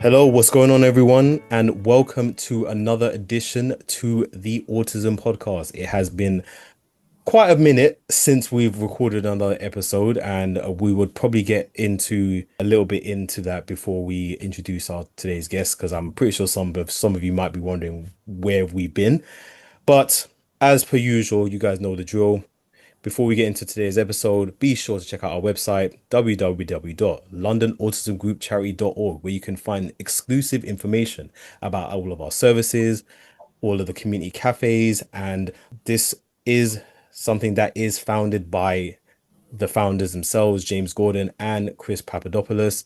Hello, what's going on, everyone? And welcome to another edition to the Autism Podcast. It has been quite a minute since we've recorded another episode, and we would probably get into a little bit into that before we introduce our today's guest, because I'm pretty sure some of you might be wondering where we've been. But as per usual, you guys know the drill. Before we get into today's episode, be sure to check out our website, www.londonautismgroupcharity.org, where you can find exclusive information about all of our services, all of the community cafes, and this is something that is founded by the founders themselves, James Gordon and Chris Papadopoulos.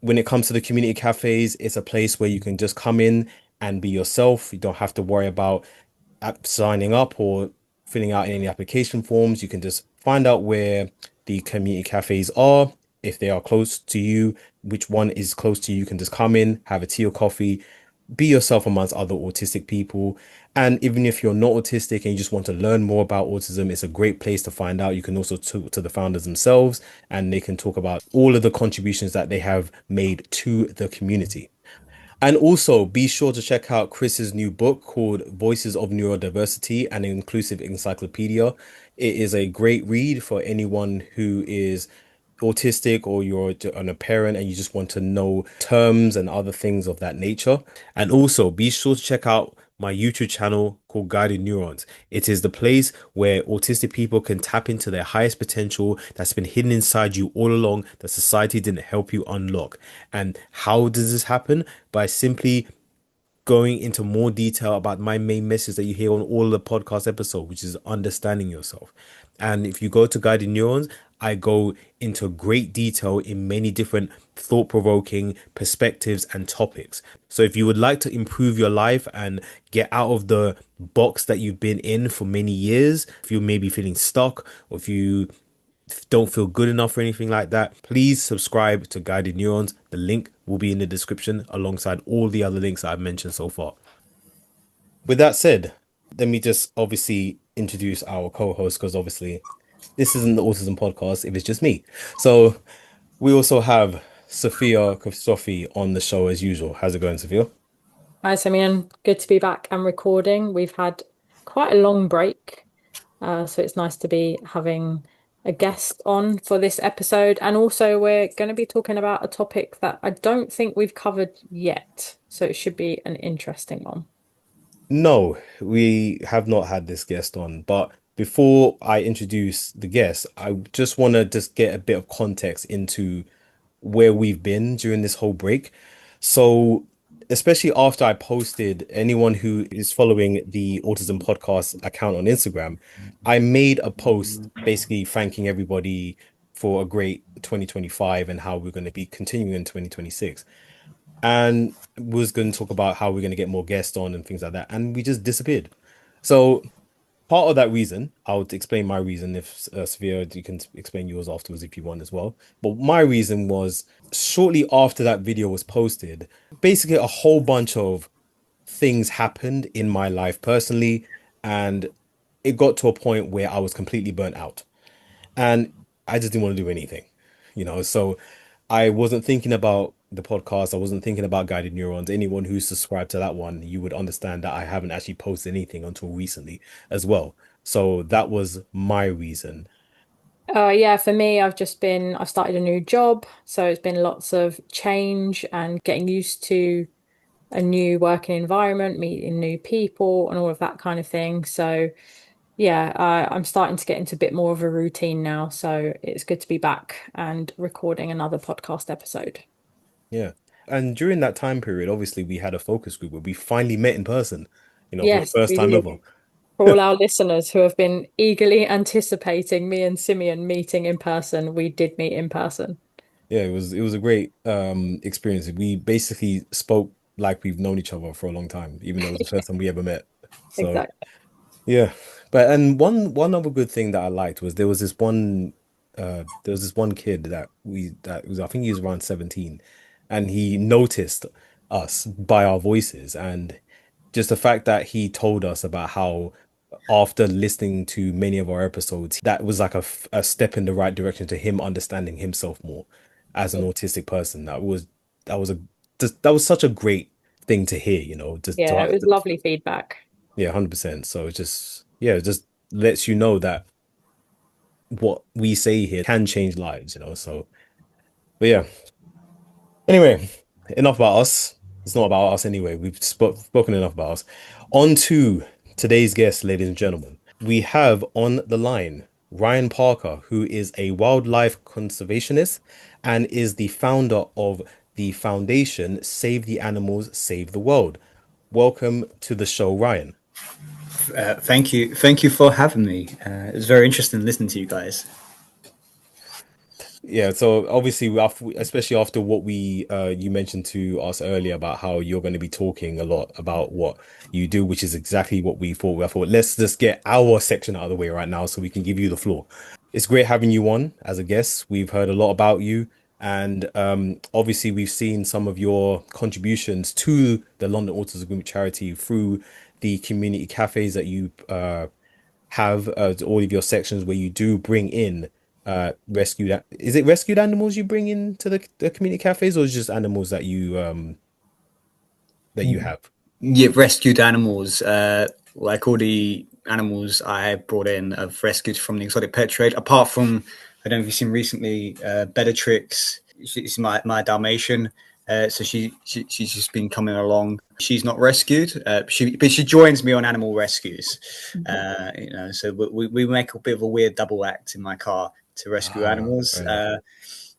When it comes to the community cafes, it's a place where you can just come in and be yourself. You don't have to worry about signing up or filling out any application forms. You can just find out where the community cafes are, if they are close to you, which one is close to you. You can just come in, have a tea or coffee, be yourself amongst other autistic people. And even if you're not autistic and you just want to learn more about autism, it's a great place to find out. You can also talk to the founders themselves, and they can talk about all of the contributions that they have made to the community. And also be sure to check out Chris's new book called Voices of Neurodiversity, an Inclusive Encyclopedia. It is a great read for anyone who is autistic, or you're a parent and you just want to know terms and other things of that nature. And also be sure to check out my YouTube channel called Guided Neurons. It is the place where autistic people can tap into their highest potential that's been hidden inside you all along, that society didn't help you unlock. And how does this happen? By simply going into more detail about my main message that you hear on all the podcast episodes, which is understanding yourself. And if you go to Guided Neurons, I go into great detail in many different thought-provoking perspectives and topics. So if you would like to improve your life and get out of the box that you've been in for many years, if you're maybe feeling stuck, or if you don't feel good enough or anything like that, please subscribe to Guided Neurons. The link will be in the description alongside all the other links that I've mentioned so far. With that said, let me just obviously introduce our co-host, because obviously this isn't the autism podcast if it's just me. So we also have Sophia Christophi on the show as usual. How's it going, Sophia? Hi, Simeon. Good to be back and recording. We've had quite a long break, so it's nice to be having a guest on for this episode. And also, we're going to be talking about a topic that I don't think we've covered yet, so it should be an interesting one. No, we have not had this guest on, but before I introduce the guest, I just want to just get a bit of context into where we've been during this whole break. So, especially after I posted, anyone who is following the Autism Podcast account on Instagram, I made a post basically thanking everybody for a great 2025 and how we're going to be continuing in 2026. And was going to talk about how we're going to get more guests on and things like that. And we just disappeared. So part of that reason, I'll explain my reason. If Sophia, you can explain yours afterwards if you want as well. But my reason was shortly after that video was posted, basically a whole bunch of things happened in my life personally, and it got to a point where I was completely burnt out, and I just didn't want to do anything. So I wasn't thinking about the podcast. I wasn't thinking about guided neurons. Anyone who's subscribed to that one, you would understand that I haven't actually posted anything until recently as well. So that was my reason. Yeah, for me, I've started a new job, so it's been lots of change and getting used to a new working environment, meeting new people, and all of that kind of thing. So, yeah, I'm starting to get into a bit more of a routine now. So it's good to be back and recording another podcast episode. Yeah. And during that time period, obviously we had a focus group where we finally met in person, for the Yes, first we time did. ever. For all our listeners who have been eagerly anticipating me and Simeon meeting in person, we did meet in person. Yeah, it was a great experience. We basically spoke like we've known each other for a long time, even though it was the first time we ever met. So Exactly. yeah. But and one other good thing that I liked was there was this one kid that was, I think he was around 17, and he noticed us by our voices, and just the fact that he told us about how after listening to many of our episodes, that was like a step in the right direction to him understanding himself more as an autistic person. that was such a great thing to hear, just Yeah, it was lovely feedback. yeah, 100%. So it just yeah, it just lets you know that what we say here can change lives. So but yeah. Anyway, enough about us. It's not about us anyway. We've spoken enough about us. On to today's guest, ladies and gentlemen. We have on the line Ryan Parker, who is a wildlife conservationist and is the founder of the foundation Save the Animals, Save the World. Welcome to the show, Ryan. Thank you for having me. It's very interesting listening to you guys. Yeah, so obviously, especially after what we you mentioned to us earlier about how you're going to be talking a lot about what you do, which is exactly what we thought. I thought let's just get our section out of the way right now so we can give you the floor. It's great having you on as a guest. We've heard a lot about you, and obviously we've seen some of your contributions to the London Autism Group charity through the community cafes that you have all of your sections where you do bring in is it rescued animals you bring into the community cafes, or is it just animals that you have? Yeah, rescued animals. Like all the animals I brought in, I've rescued from the exotic pet trade. Apart from, I don't know if you've seen recently, Bellatrix. She's my Dalmatian. So she's just been coming along. She's not rescued, but she joins me on animal rescues. So we make a bit of a weird double act in my car to rescue Ah, animals. fair enough.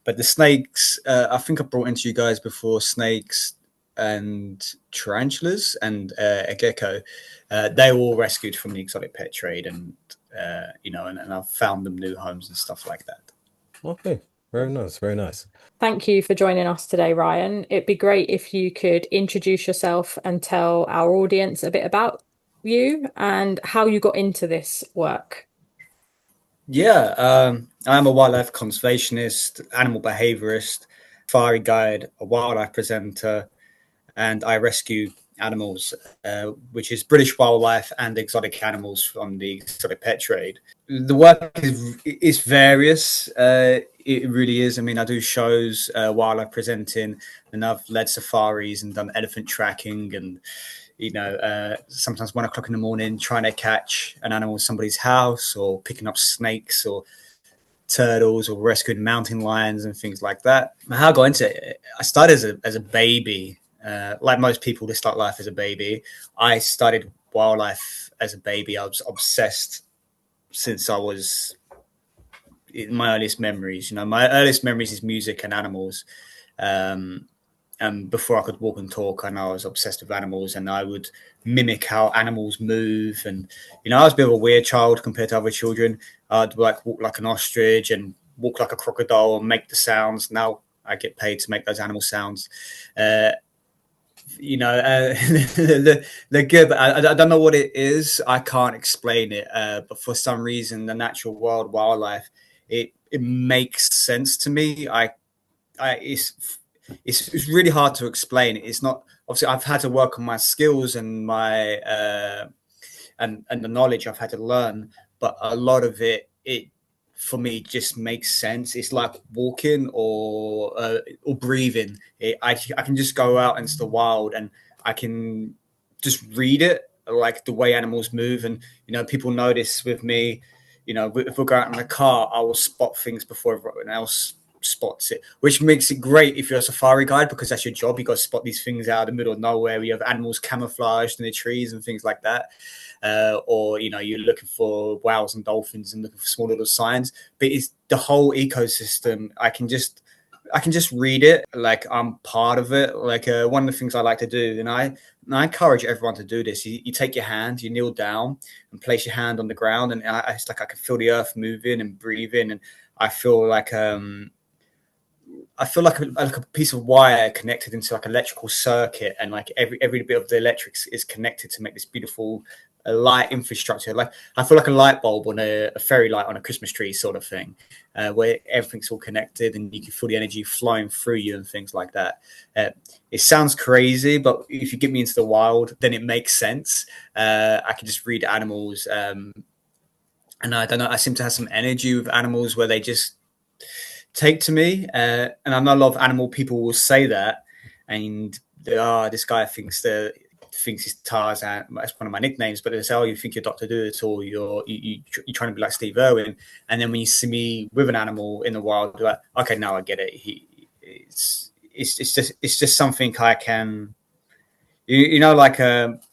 But the snakes, I think I brought into you guys before, snakes and tarantulas and a gecko. They were all rescued from the exotic pet trade, and and I've found them new homes and stuff like that. Okay, very nice, very nice. Thank you for joining us today, Ryan. It'd be great if you could introduce yourself and tell our audience a bit about you and how you got into this work. Yeah, I'm a wildlife conservationist, animal behaviourist, safari guide, a wildlife presenter, and I rescue animals, which is British wildlife and exotic animals from the exotic pet trade. The work is various. It really is. I mean, I do shows, wildlife presenting, and I've led safaris and done elephant tracking, and sometimes 1 o'clock in the morning trying to catch an animal in somebody's house, or picking up snakes or turtles, or rescuing mountain lions and things like that. How I got into it, I started as a baby. Like most people, they start life as a baby. I studied wildlife as a baby. I was obsessed since I was in my earliest memories. My earliest memories is music and animals. And before I could walk and talk, I know I was obsessed with animals, and I would mimic how animals move. And I was a bit of a weird child compared to other children. I'd walk like an ostrich and walk like a crocodile and make the sounds. Now I get paid to make those animal sounds. They're good, but I don't know what it is. I can't explain it. But for some reason, the natural world, wildlife, it makes sense to me. It's really hard to explain. It's not, obviously I've had to work on my skills and my and the knowledge I've had to learn, but a lot of it for me just makes sense. It's like walking or breathing. I can just go out into the wild and I can just read it, like the way animals move. And people notice with me. If we go out in the car, I will spot things before everyone else spots it, which makes it great if you're a safari guide, because that's your job. You got to spot these things out in the middle of nowhere where you have animals camouflaged in the trees and things like that. Or you're looking for whales and dolphins and looking for small little signs. But it's the whole ecosystem. I can just read it like I'm part of it. Like one of the things I like to do, and I encourage everyone to do this. You take your hand, you kneel down and place your hand on the ground, and it's like I can feel the earth moving and breathing, and I feel like a piece of wire connected into like electrical circuit, and like every bit of the electrics is connected to make this beautiful light infrastructure. Like I feel like a light bulb on a fairy light on a Christmas tree sort of thing, where everything's all connected and you can feel the energy flowing through you and things like that. It sounds crazy, but if you get me into the wild, then it makes sense. I can just read animals, and I don't know. I seem to have some energy with animals where they just take to me, and I know a lot of animal people will say that, and this guy thinks he's Tarzan. That's one of my nicknames. But they say, "Oh, you think you're Dr. Dolittle? You're trying to be like Steve Irwin." And then when you see me with an animal in the wild, you're like, okay, now I get it. It's just something I can, like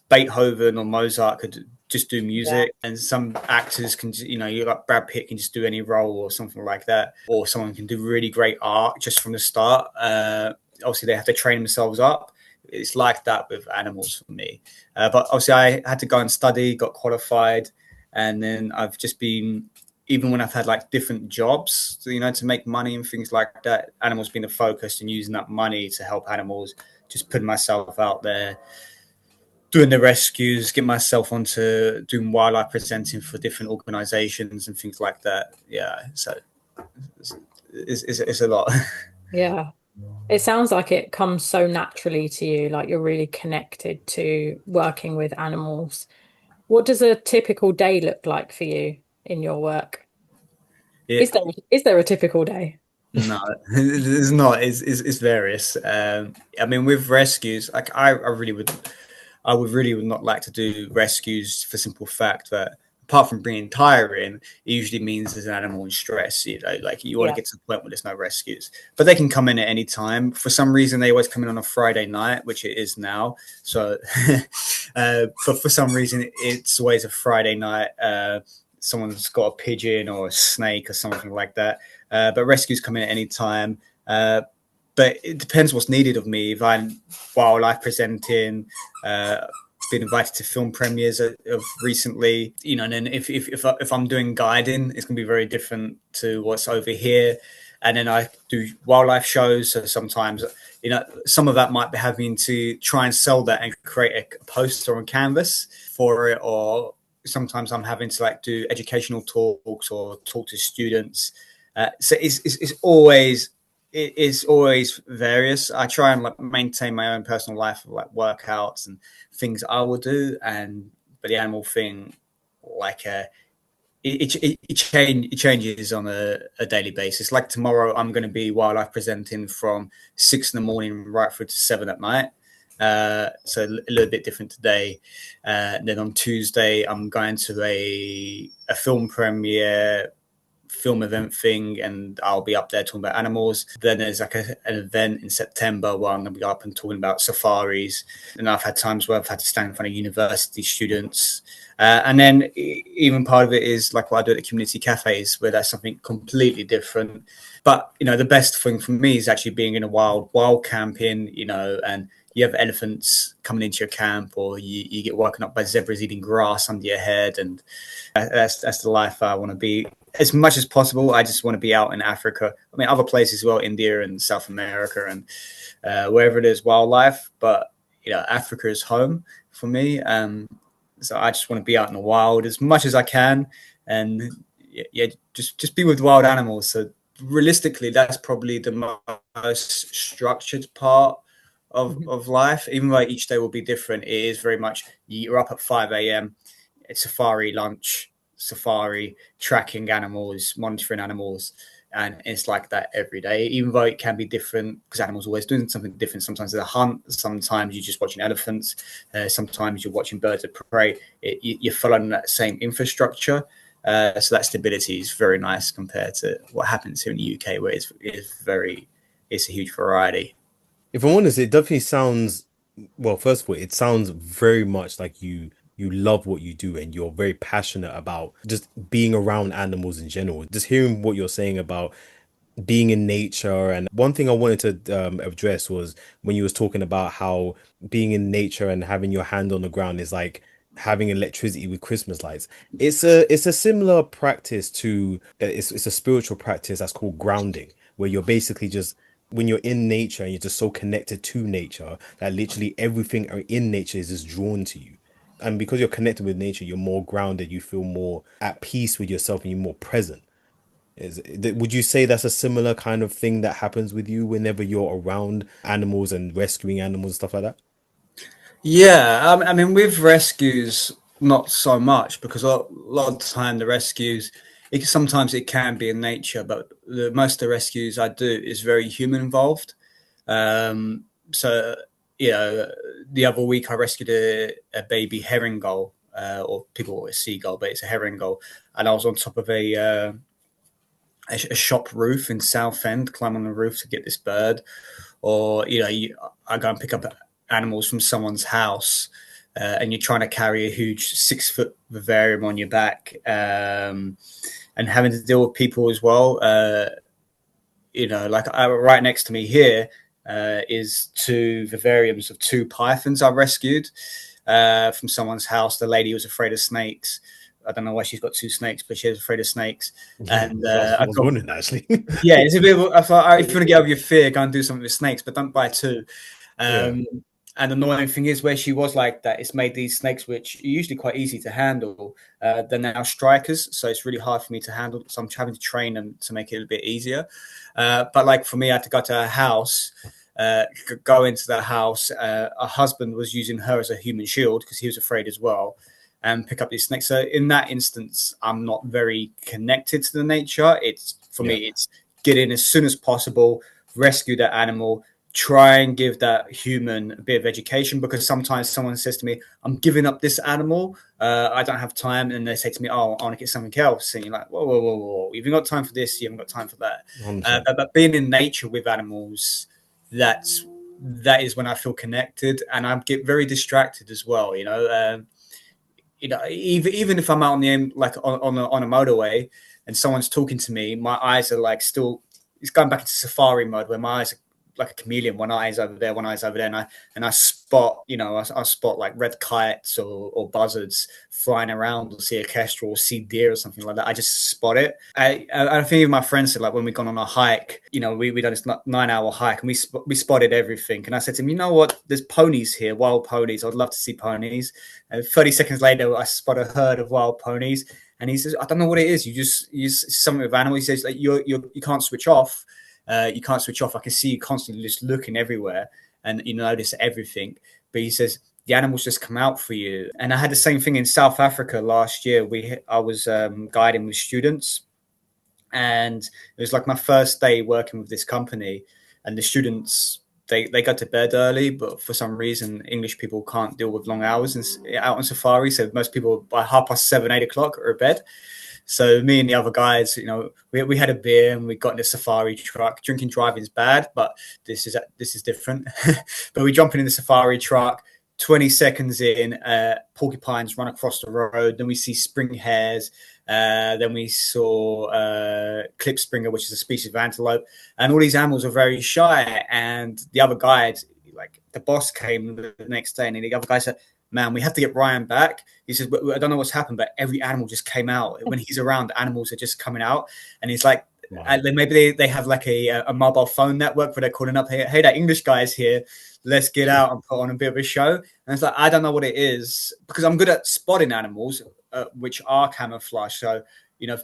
Beethoven or Mozart could just do music, and some actors can, you like Brad Pitt can just do any role or something like that, or someone can do really great art just from the start. Obviously, they have to train themselves up. It's like that with animals for me. But obviously, I had to go and study, got qualified, and then I've just been, even when I've had like different jobs, to make money and things like that, animals being the focus and using that money to help animals, just putting myself out there, doing the rescues, get myself onto doing wildlife presenting for different organizations and things like that. Yeah, so it's a lot. Yeah. It sounds like it comes so naturally to you, like you're really connected to working with animals. What does a typical day look like for you in your work? Yeah. Is there a typical day? No, it's not. It's various. I mean, with rescues, like I would really not like to do rescues for simple fact that apart from being tiring, it usually means there's an animal in stress. Like you want to Yeah. get to the point where there's no rescues, but they can come in at any time. For some reason, they always come in on a Friday night, which it is now. So, but for some reason, it's always a Friday night. Someone's got a pigeon or a snake or something like that. But rescues come in at any time. But it depends what's needed of me. If I'm wildlife presenting, been invited to film premieres of recently, and then if I'm doing guiding, it's gonna be very different to what's over here. And then I do wildlife shows, so sometimes some of that might be having to try and sell that and create a poster on canvas for it, or sometimes I'm having to like do educational talks or talk to students. So it's always various. I try and like maintain my own personal life of like workouts and things I will do, but the animal thing, like it changes on a daily basis. Like tomorrow, I'm going to be wildlife presenting from 6 in the morning right through to 7 at night. So a little bit different today. Then on Tuesday, I'm going to a film premiere, film event thing, and I'll be up there talking about animals. Then there's like an event in September where I'm going to be up and talking about safaris. And I've had times where I've had to stand in front of university students. And then even part of it is like what I do at the community cafes, where that's something completely different. But, the best thing for me is actually being in a wild camping, and you have elephants coming into your camp, or you get woken up by zebras eating grass under your head. And that's the life I want to be. As much as possible, I just want to be out in Africa. I mean, other places as well, India and South America and wherever there's wildlife. But, Africa is home for me. So I just want to be out in the wild as much as I can, and just be with wild animals. So realistically, that's probably the most structured part of life. Even though each day will be different, it is very much you're up at 5 a.m. It's safari lunch, safari tracking animals, monitoring animals. And it's like that every day, even though it can be different because animals are always doing something different. Sometimes it's a hunt, sometimes you're just watching elephants, sometimes you're watching birds of prey. You're following that same infrastructure. So that stability is very nice compared to what happens here in the UK, where it's a huge variety. If I'm honest, it definitely sounds, well, first of all, it sounds very much like you love what you do and you're very passionate about just being around animals in general. Just hearing what you're saying about being in nature. And one thing I wanted to address was when you was talking about how being in nature and having your hand on the ground is like having electricity with Christmas lights. It's a similar practice to it's a spiritual practice that's called grounding, where you're basically just when you're in nature and you're just so connected to nature that literally everything in nature is just drawn to you. And because you're connected with nature, you're more grounded, you feel more at peace with yourself, and you're more present. Would you say that's a similar kind of thing that happens with you whenever you're around animals and rescuing animals and stuff like that? Yeah, I mean, with rescues, not so much because a lot of the time the rescues, sometimes it can be in nature, but most of the rescues I do is very human involved. So, the other week I rescued a baby herring gull, or people call it a seagull, but it's a herring gull. And I was on top of a shop roof in Southend, climb on the roof to get this bird. Or, I go and pick up animals from someone's house, and you're trying to carry a huge 6-foot vivarium on your back, and having to deal with people as well. Right next to me here is 2 vivariums of 2 pythons I rescued from someone's house. The lady was afraid of snakes. I don't know why she's got 2 snakes, but she was afraid of snakes. And I was wondering, actually. Yeah, it's a bit of, I thought, if you want to get over your fear, go and do something with snakes, but don't buy 2. And the annoying thing is, where she was like that, it's made these snakes, which are usually quite easy to handle, they're now strikers. So it's really hard for me to handle. So I'm having to train them to make it a bit easier. But like for me, I had to go to her house, go into the house. Her husband was using her as a human shield because he was afraid as well, and pick up these snakes. So in that instance, I'm not very connected to the nature. It's for me, it's get in as soon as possible, rescue that animal, try and give that human a bit of education, because sometimes someone says to me, I'm giving up this animal, I don't have time, and they say to me, oh, I want to get something else, and you're like, whoa, you've got time for this, you haven't got time for that. But being in nature with animals, that is when I feel connected, and I get very distracted as well. Even if I'm out on the on a motorway and someone's talking to me, my eyes are like still, it's going back into safari mode where my eyes are like a chameleon. One eye is over there, one eye is over there, and I spot, I spot like red kites or buzzards flying around, or see a kestrel, or see deer or something like that. I just spot it. I think my friends said, like, when we gone on a hike, we done this 9-hour hike, and we spotted everything. And I said to him, you know what? There's ponies here, wild ponies. I'd love to see ponies. And 30 seconds later, I spot a herd of wild ponies. And he says, I don't know what it is. You something with animals. He says, like, you can't switch off. You can't switch off. I can see you constantly just looking everywhere, and you notice everything. But he says the animals just come out for you. And I had the same thing in South Africa last year. I was guiding with students, and it was like my first day working with this company. And the students, they go to bed early, but for some reason English people can't deal with long hours out on safari. So most people by 7:30, 8 o'clock are in bed. So me and the other guys, we had a beer and we got in a safari truck. Drinking driving is bad, but this is different. But we jump in the safari truck. 20 seconds in, porcupines run across the road. Then we see spring hares. Then we saw klipspringer, which is a species of antelope. And all these animals are very shy. And the other guys, like the boss, came the next day, and the other guy said, man, we have to get Ryan back. He says, I don't know what's happened, but every animal just came out. When he's around, animals are just coming out. And he's like, wow. Maybe they have like a mobile phone network where they're calling up, hey, that English guy is here. Let's get out and put on a bit of a show. And it's like, I don't know what it is, because I'm good at spotting animals, which are camouflage. So,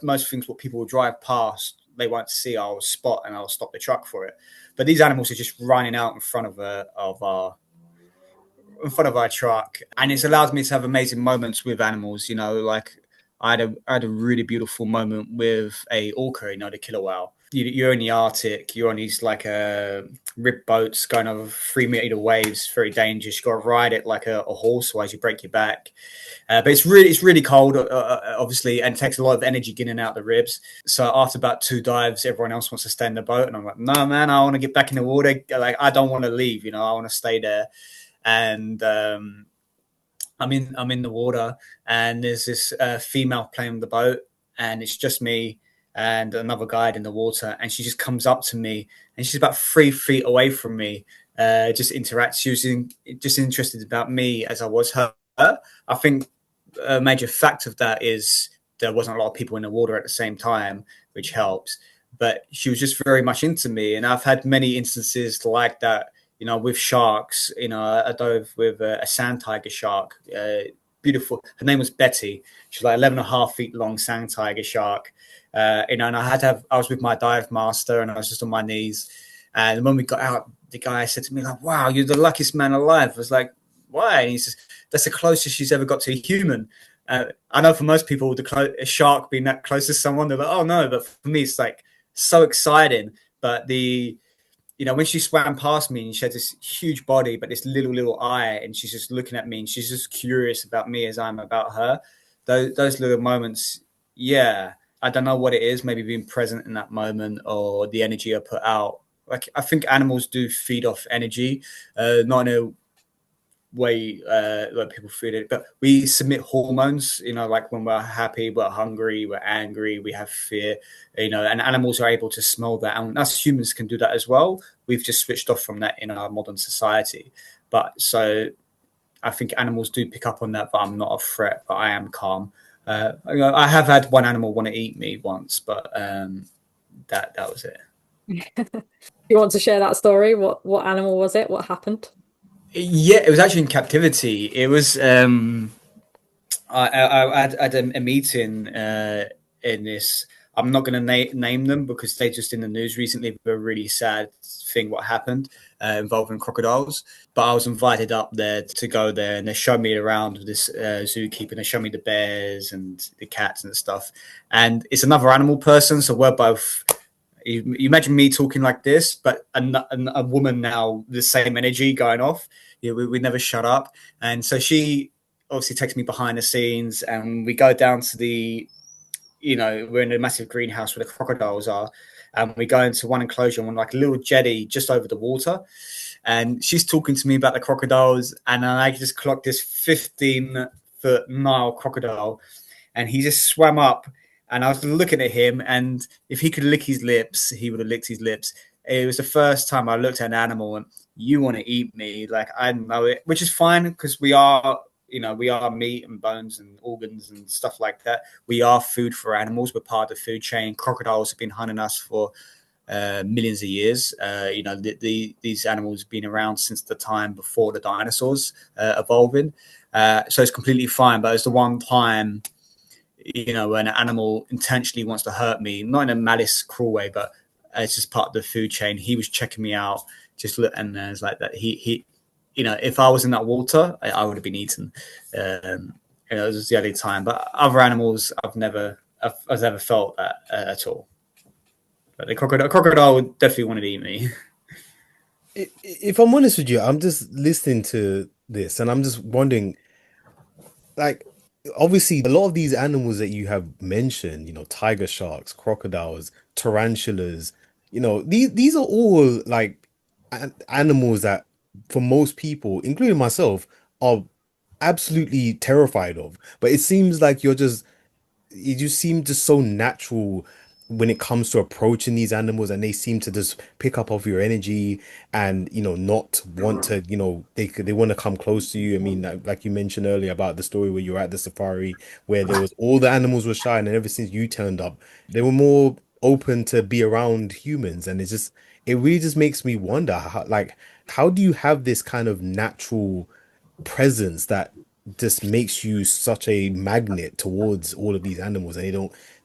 most things what people will drive past, they won't see, I'll spot and I'll stop the truck for it. But these animals are just running out in front of our truck, and it's allowed me to have amazing moments with animals. Like I had a really beautiful moment with a orca, the killer whale. You're in the Arctic, you're on these like rib boats going over 3-meter waves, very dangerous. You got to ride it like a horse, otherwise you break your back. But it's really cold, obviously, and it takes a lot of energy getting out the ribs. So after about 2 dives, everyone else wants to stay in the boat, and I'm like, no, man, I want to get back in the water. Like, I don't want to leave. I want to stay there. And I'm in the water, and there's this female playing on the boat, and it's just me and another guide in the water, and she just comes up to me, and she's about 3 feet away from me, just interacts. She was just interested about me as I was her. I think a major fact of that is there wasn't a lot of people in the water at the same time, which helps. But she was just very much into me, and I've had many instances like that. With sharks, I dove with a sand tiger shark, beautiful. Her name was Betty. She's like 11.5 feet long sand tiger shark. And I was with my dive master, and I was just on my knees. And when we got out, the guy said to me, like, wow, you're the luckiest man alive. I was like, why? And he says, that's the closest she's ever got to a human. I know for most people, a shark being that close to someone, they're like, oh no. But for me, it's like so exciting. But the when she swam past me and she had this huge body, but this little eye, and she's just looking at me and she's just curious about me as I'm about her. Those little moments, yeah, I don't know what it is, maybe being present in that moment or the energy I put out. Like, I think animals do feed off energy, not in a way like people feed it, but we submit hormones, like when we're happy, we're hungry, we're angry, we have fear, and animals are able to smell that, and us humans can do that as well. We've just switched off from that in our modern society. But so I think animals do pick up on that, but I'm not a threat, but I am calm. I have had one animal want to eat me once, but that was it. You want to share that story? What animal was it? What happened? Yeah, it was actually in captivity. It was I had a meeting in this. I'm not going to name them because they just in the news recently. A really sad thing what happened involving crocodiles. But I was invited up there to go there, and they showed me around with this zookeeper. And they showed me the bears and the cats and stuff. And it's another animal person, so we're both. You imagine me talking like this, but a woman now, the same energy going off. Yeah, we never shut up. And so she obviously takes me behind the scenes, and we go down to we're in a massive greenhouse where the crocodiles are. And we go into one enclosure on like a little jetty just over the water. And she's talking to me about the crocodiles. And I just clocked this 15-foot Nile crocodile. And he just swam up. And I was looking at him, and if he could lick his lips, he would have licked his lips. It was the first time I looked at an animal and, you want to eat me? Like, I know it, which is fine because we are meat and bones and organs and stuff like that. We are food for animals. We're part of the food chain. Crocodiles have been hunting us for millions of years. These animals have been around since the time before the dinosaurs evolving. So it's completely fine. But it's the one time, when an animal intentionally wants to hurt me, not in a malice, cruel way, but it's just part of the food chain. He was checking me out, just look, and there's like that. He, if I was in that water, I would have been eaten. It was the only time. But other animals, I've never felt that at all. But the crocodile would definitely want to eat me. If I'm honest with you, I'm just listening to this and I'm just wondering, like, obviously a lot of these animals that you have mentioned, tiger sharks, crocodiles, tarantulas, these are all like animals that for most people, including myself, are absolutely terrified of. But it seems like you just seem just so natural when it comes to approaching these animals, and they seem to just pick up off your energy and not want to, they want to come close to you. I mean, like you mentioned earlier about the story where you were at the safari where there was all the animals were shy, and ever since you turned up they were more open to be around humans. And it really just makes me wonder how do you have this kind of natural presence that just makes you such a magnet towards all of these animals, and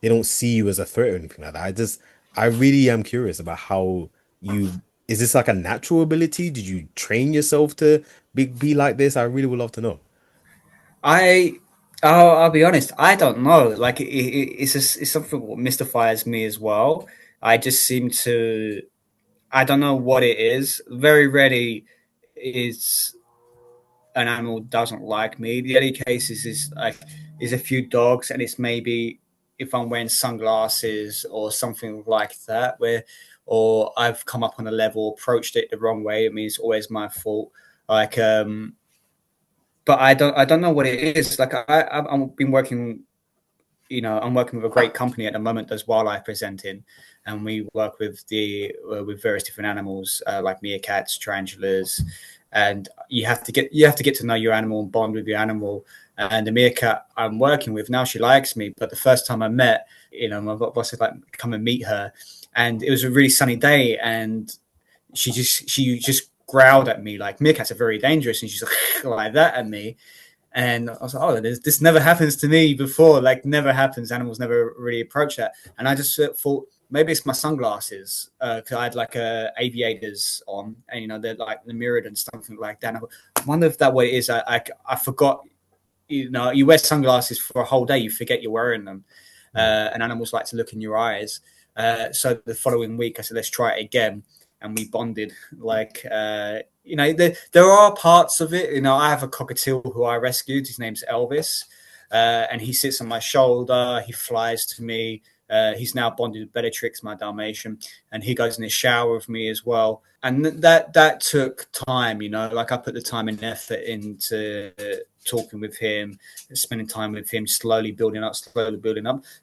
they don't see you as a threat or anything like that. I really am curious about how you is this like a natural ability? Did you train yourself to be like this? I really would love to know. I'll be honest, I don't know. Like it's something what mystifies me as well. I just seem to, I don't know what it is. Very rarely is an animal doesn't like me. The only cases is a few dogs, and it's maybe if I'm wearing sunglasses or something like that, or I've come up on a level, approached it the wrong way. I mean, it's always my fault. Like, but I don't know what it is. Like, I've been working. I'm working with a great company at the moment that's wildlife presenting, and we work with with various different animals like meerkats, tarantulas, and you have to get to know your animal and bond with your animal. And the meerkat I'm working with now, she likes me, but the first time I met, my boss said like, come and meet her, and it was a really sunny day, and she just growled at me like meerkats are very dangerous, and she's like that at me. And I was like, oh, this never happens to me before. Like, never happens. Animals never really approach that. And I just thought maybe it's my sunglasses because I had like aviators on, and they're like the mirrored and something like that. And I wonder if that what it is. I forgot. You wear sunglasses for a whole day, you forget you're wearing them, and animals like to look in your eyes. So the following week, I said, let's try it again. and we bonded. Like, there are parts of it. I have a cockatiel who I rescued. His name's Elvis, and he sits on my shoulder. He flies to me. He's now bonded with Bellatrix, my Dalmatian, and he goes in the shower with me as well. And that took time, like I put the time and effort into talking with him, spending time with him, slowly building up.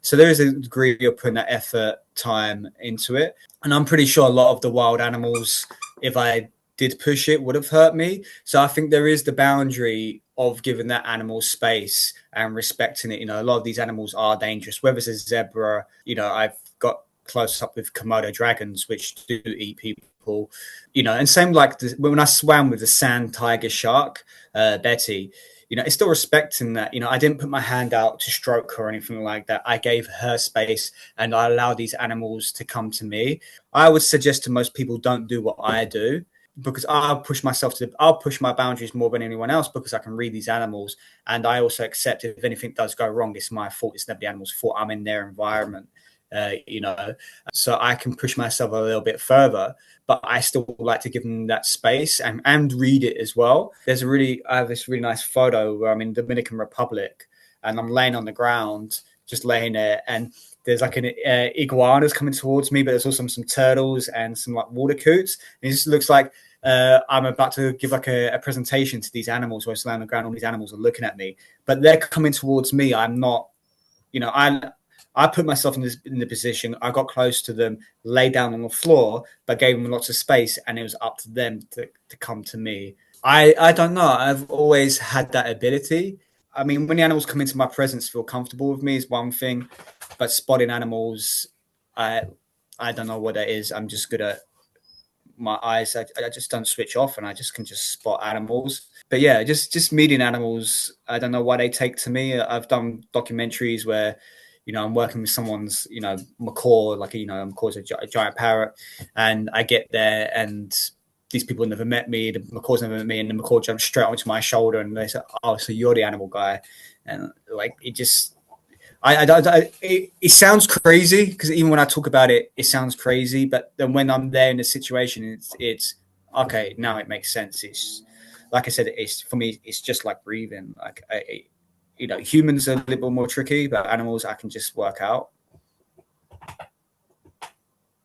So there is a degree of putting that effort, time into it. And I'm pretty sure a lot of the wild animals, if I did push it, would have hurt me. So I think there is the boundary of giving that animal space and respecting it. A lot of these animals are dangerous, whether it's a zebra. I've got close up with Komodo dragons, which do eat people, and same like when I swam with the sand tiger shark, Betty, it's still respecting that. I didn't put my hand out to stroke her or anything like that. I gave her space and I allowed these animals to come to me. I would suggest to most people, don't do what I do, because I'll push my boundaries more than anyone else, because I can read these animals. And I also accept if anything does go wrong, it's my fault. It's never the animal's fault. I'm in their environment, so I can push myself a little bit further, but I still like to give them that space and read it as well. I have this really nice photo where I'm in the Dominican Republic and I'm laying on the ground, just laying there. And there's like an iguanas coming towards me, but there's also some turtles and some like water coots. And it just looks like I'm about to give like a presentation to these animals where I'm laying on the ground. All these animals are looking at me, but they're coming towards me. I'm not, I put myself in the position. I got close to them, lay down on the floor, but gave them lots of space, and it was up to them to come to me. I don't know. I've always had that ability. I mean, when the animals come into my presence, feel comfortable with me is one thing, but spotting animals, I don't know what that is. I'm just good at my eyes. I just don't switch off, and I can just spot animals. But yeah, just meeting animals. I don't know why they take to me. I've done documentaries where, I'm working with someone's, macaw, like, macaw's a giant parrot, and I get there and these people never met me, the macaw's never met me, and the macaw jumps straight onto my shoulder and they say, "Oh, so you're the animal guy." And like, it just, it sounds crazy, because even when I talk about it, it sounds crazy. But then when I'm there in the situation, it's okay. Now it makes sense. It's like I said, for me, it's just like breathing. Like, humans are a little more tricky, but animals I can just work out.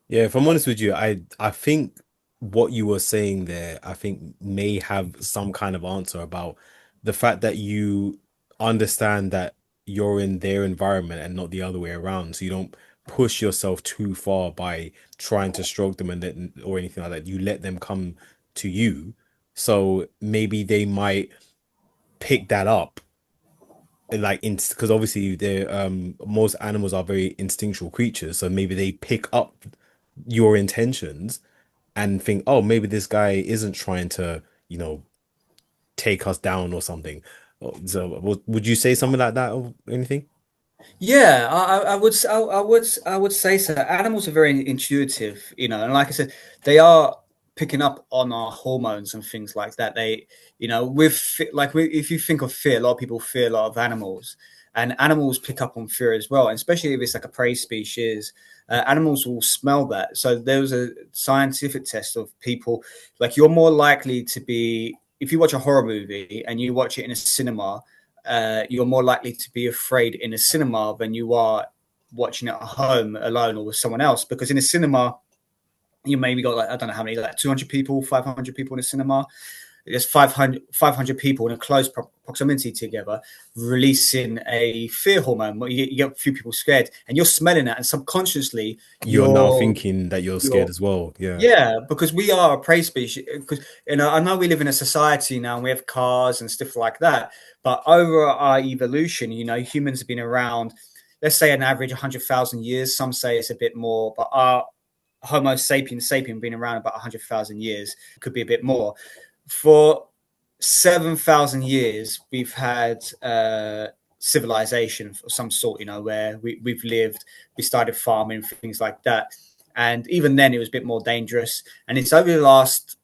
Yeah, if I'm honest with you, I think what you were saying there, I think may have some kind of answer about the fact that you understand that you're in their environment and not the other way around. So you don't push yourself too far by trying to stroke them or anything like that. You let them come to you. So maybe they might pick that up, like, because obviously they're most animals are very instinctual creatures, so maybe they pick up your intentions and think, oh, maybe this guy isn't trying to take us down or something. So would you say something like that or anything? Yeah, I would say so. Animals are very intuitive, and like I said, they are picking up on our hormones and things like that. They, if you think of fear, a lot of people fear a lot of animals, and animals pick up on fear as well. And especially if it's like a prey species, animals will smell that. So there was a scientific test of people, like, you're more likely to be, if you watch a horror movie and you watch it in a cinema, you're more likely to be afraid in a cinema than you are watching it at home alone or with someone else. Because in a cinema, you maybe got, like, I don't know how many, like 200 people, 500 people in a cinema. There's 500 people in a close proximity together, releasing a fear hormone. You get a few people scared, and you're smelling that, and subconsciously You're now thinking that you're scared as well. Yeah, because we are a prey species. Because I know we live in a society now, and we have cars and stuff like that. But over our evolution, humans have been around, let's say, an average 100,000 years. Some say it's a bit more, but our Homo sapiens been around about 100,000 years. Could be a bit more. For 7,000 years, we've had civilization of some sort, where we've lived, we started farming, things like that. And even then, it was a bit more dangerous. And it's over the last,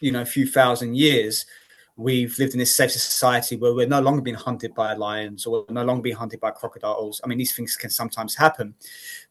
few thousand years, we've lived in this safe society where we're no longer being hunted by lions, or we're no longer being hunted by crocodiles. I mean, these things can sometimes happen.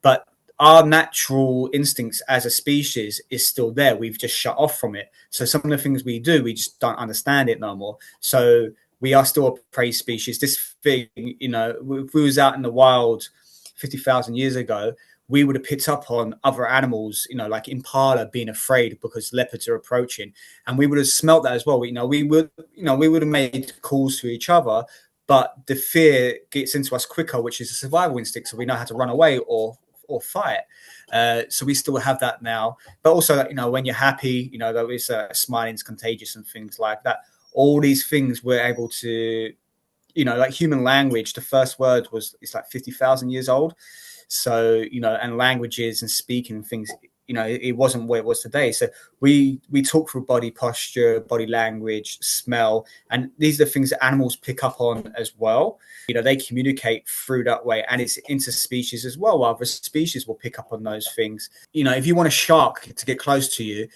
But our natural instincts as a species is still there. We've just shut off from it. So some of the things we do, we just don't understand it no more. So we are still a prey species. This thing, if we was out in the wild 50,000 years ago, we would have picked up on other animals, like impala being afraid because leopards are approaching, and we would have smelt that as well. We would have made calls to each other, but the fear gets into us quicker, which is a survival instinct. So we know how to run away or fight. So we still have that now. But also, when you're happy, there is smiling's contagious and things like that. All these things we're able to, like human language, the first word it's like 50,000 years old. So, and languages and speaking things, it wasn't what it was today. So we talk through body posture, body language, smell, and these are the things that animals pick up on as well. They communicate through that way, and it's interspecies as well. Other species will pick up on those things. If you want a shark to get close to you,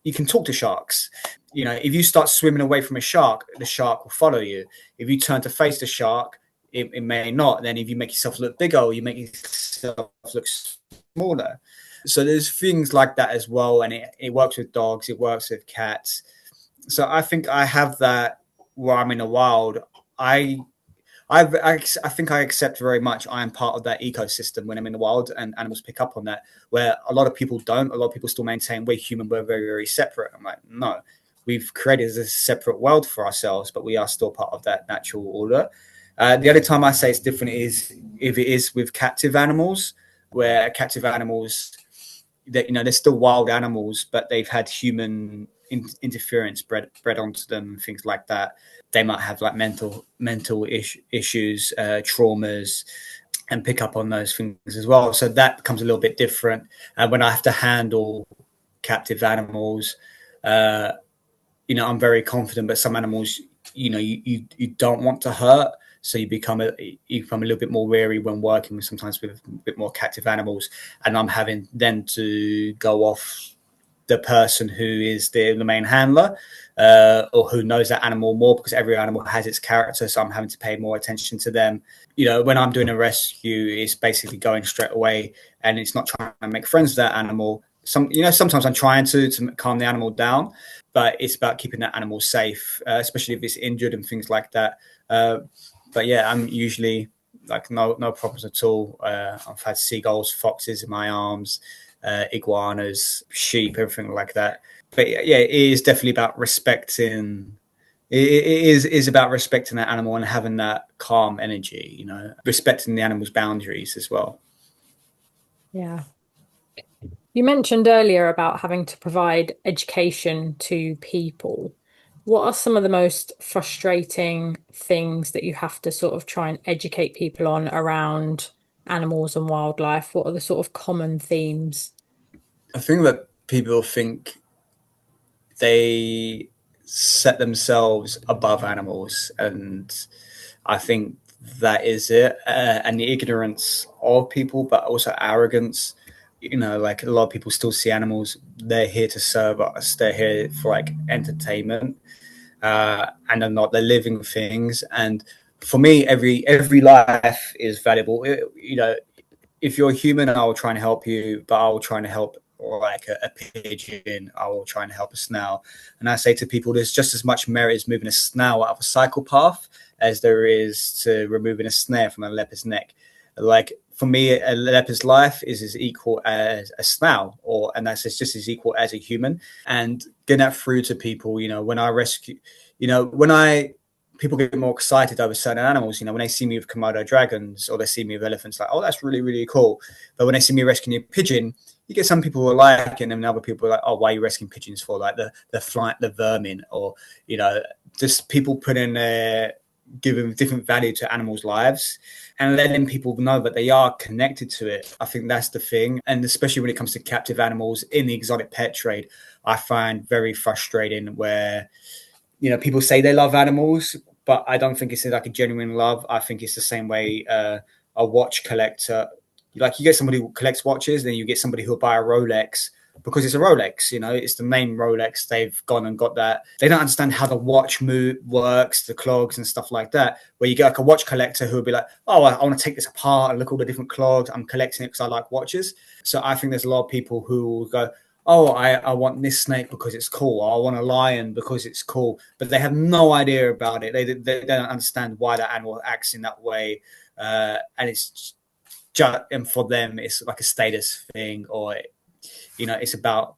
you can talk to sharks. If you start swimming away from a shark, the shark will follow you. If you turn to face the shark, it may not. And then if you make yourself look bigger, or you make yourself look smaller. So there's things like that as well, and it works with dogs, it works with cats. So I think I have that where I'm in the wild. I think I accept very much I am part of that ecosystem when I'm in the wild, and animals pick up on that, where a lot of people don't. A lot of people still maintain we're human, we're very, very separate. I'm like, no, we've created a separate world for ourselves, but we are still part of that natural order. The other time I say it's different is if it is with captive animals, where captive animals, that they're still wild animals, but they've had human interference bred onto them, things like that. They might have like mental issues, traumas, and pick up on those things as well. So that becomes a little bit different. When I have to handle captive animals, I'm very confident, but some animals, you don't want to hurt. So you become a little bit more wary when working sometimes with a bit more captive animals, and I'm having then to go off the person who is the main handler, or who knows that animal more, because every animal has its character. So I'm having to pay more attention to them. When I'm doing a rescue, it's basically going straight away, and it's not trying to make friends with that animal. Sometimes I'm trying to calm the animal down, but it's about keeping that animal safe, especially if it's injured and things like that. But yeah, I'm usually like no problems at all. I've had seagulls, foxes in my arms, iguanas, sheep, everything like that. But yeah, it is definitely about respecting. It is about respecting that animal and having that calm energy. Respecting the animal's boundaries as well. Yeah. You mentioned earlier about having to provide education to people. What are some of the most frustrating things that you have to sort of try and educate people on around animals and wildlife? What are the sort of common themes? I think that people think they set themselves above animals, and I think that is it. And the ignorance of people, but also arrogance. Like a lot of people still see animals, they're here to serve us, they're here for like entertainment. And they're living things. And for me, every life is valuable. If you're a human, I will try and help you, but I will try and help like a pigeon. I will try and help a snail. And I say to people, there's just as much merit as moving a snail out of a cycle path as there is to removing a snare from a leopard's neck. Like for me, a leopard's life is as equal as a snail, and that's just as equal as a human. And getting that through to people, when I rescue, people get more excited over certain animals, when they see me with Komodo dragons or they see me with elephants, like, oh, that's really, really cool. But when they see me rescuing a pigeon, you get some people who are like, and then other people are like, oh, why are you rescuing pigeons for? Like the flight, the vermin, or, just people put in giving different value to animals' lives and letting people know that they are connected to it. I think that's the thing. And especially when it comes to captive animals in the exotic pet trade, I find very frustrating where, people say they love animals, but I don't think it's like a genuine love. I think it's the same way a watch collector, like you get somebody who collects watches, then you get somebody who'll buy a Rolex because it's a Rolex, it's the main Rolex. They've gone and got that. They don't understand how the watch works, the clogs and stuff like that, where you get like a watch collector who will be like, oh, I want to take this apart and look at all the different clogs. I'm collecting it because I like watches. So I think there's a lot of people who will go, oh, I want this snake because it's cool. Or I want a lion because it's cool. But they have no idea about it. They don't understand why that animal acts in that way. And it's just, and for them, it's like a status thing, or, it's about,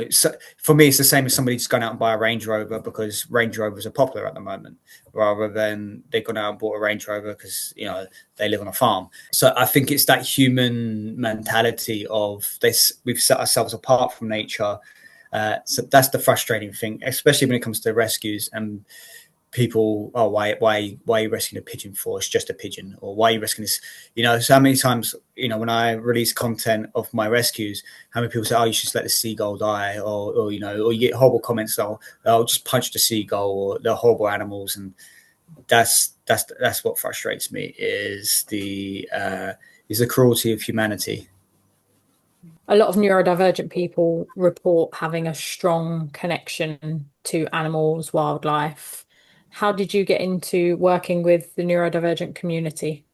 so for me, it's the same as somebody just going out and buy a Range Rover because Range Rovers are popular at the moment, rather than they've gone out and bought a Range Rover because, they live on a farm. So I think it's that human mentality of this, we've set ourselves apart from nature. So that's the frustrating thing, especially when it comes to rescues and people, oh, why are you rescuing a pigeon for? It's just a pigeon. Or why are you rescuing this? So how many times, when I release content of my rescues, how many people say, oh, you should just let the seagull die, or you get horrible comments, oh, I'll just punch the seagull, or they're horrible animals. And that's what frustrates me, is the cruelty of humanity. A lot of neurodivergent people report having a strong connection to animals, wildlife. How did you get into working with the neurodivergent community?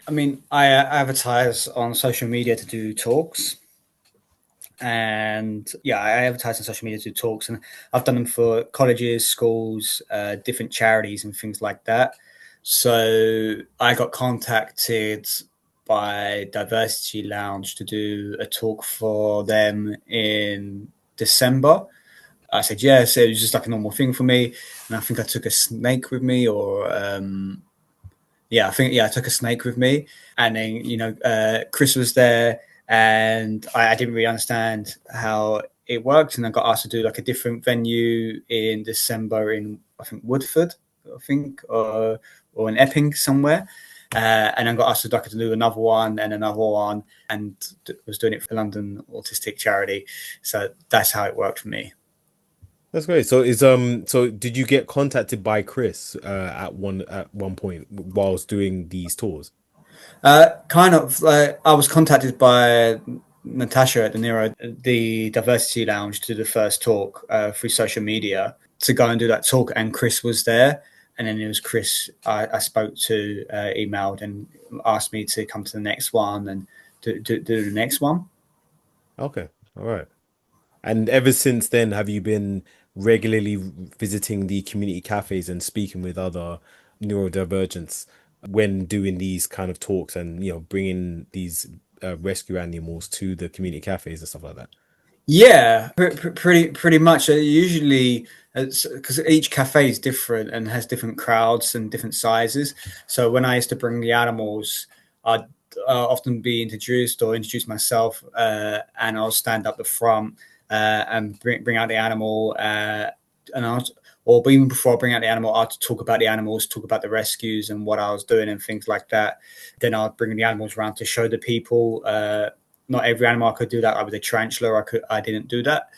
I mean, I advertise on social media to do talks. And yeah, I advertise on social media to do talks, and I've done them for colleges, schools, different charities and things like that. So I got contacted by Diversity Lounge to do a talk for them in December. I said yes. It was just like a normal thing for me, and I think I took a snake with me, or I took a snake with me, and then Chris was there, and I didn't really understand how it worked, and I got asked to do like a different venue in December in, I think, Woodford, or in Epping somewhere. And I got asked to do another one and another one, and was doing it for London Autistic Charity. So that's how it worked for me. That's great. So so did you get contacted by Chris at one point whilst doing these tours? Kind of. I was contacted by Natasha at the Diversity Lounge to do the first talk through social media to go and do that talk, and Chris was there. And then it was Chris I spoke to, emailed and asked me to come to the next one and do the next one. Okay, all right. And ever since then, have you been regularly visiting the community cafes and speaking with other neurodivergents when doing these kind of talks, and bringing these rescue animals to the community cafes and stuff like that? Yeah, pretty much. Usually, because each cafe is different and has different crowds and different sizes. So when I used to bring the animals, I'd often be introduced or introduce myself, and I'll stand up the front and bring out the animal, or even before I bring out the animal, I'd talk about the animals, talk about the rescues and what I was doing and things like that. Then I'd bring the animals around to show the people. Not every animal I could do that. I was a tarantula. I didn't do that.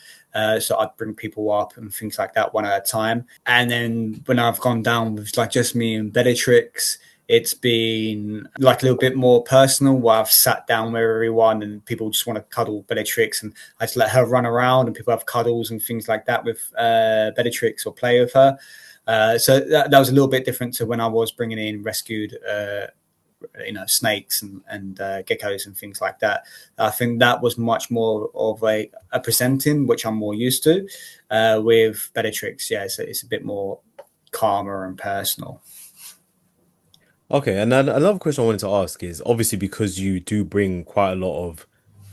So I'd bring people up and things like that one at a time. And then when I've gone down with like just me and Bellatrix, it's been like a little bit more personal, where I've sat down with everyone and people just want to cuddle Bellatrix, and I just let her run around and people have cuddles and things like that with Bellatrix or play with her. So that was a little bit different to when I was bringing in rescued snakes and geckos and things like that. I think that was much more of a presenting, which I'm more used to. With Bellatrix, so it's a bit more calmer and personal. Okay, and then another question I wanted to ask is, obviously, because you do bring quite a lot of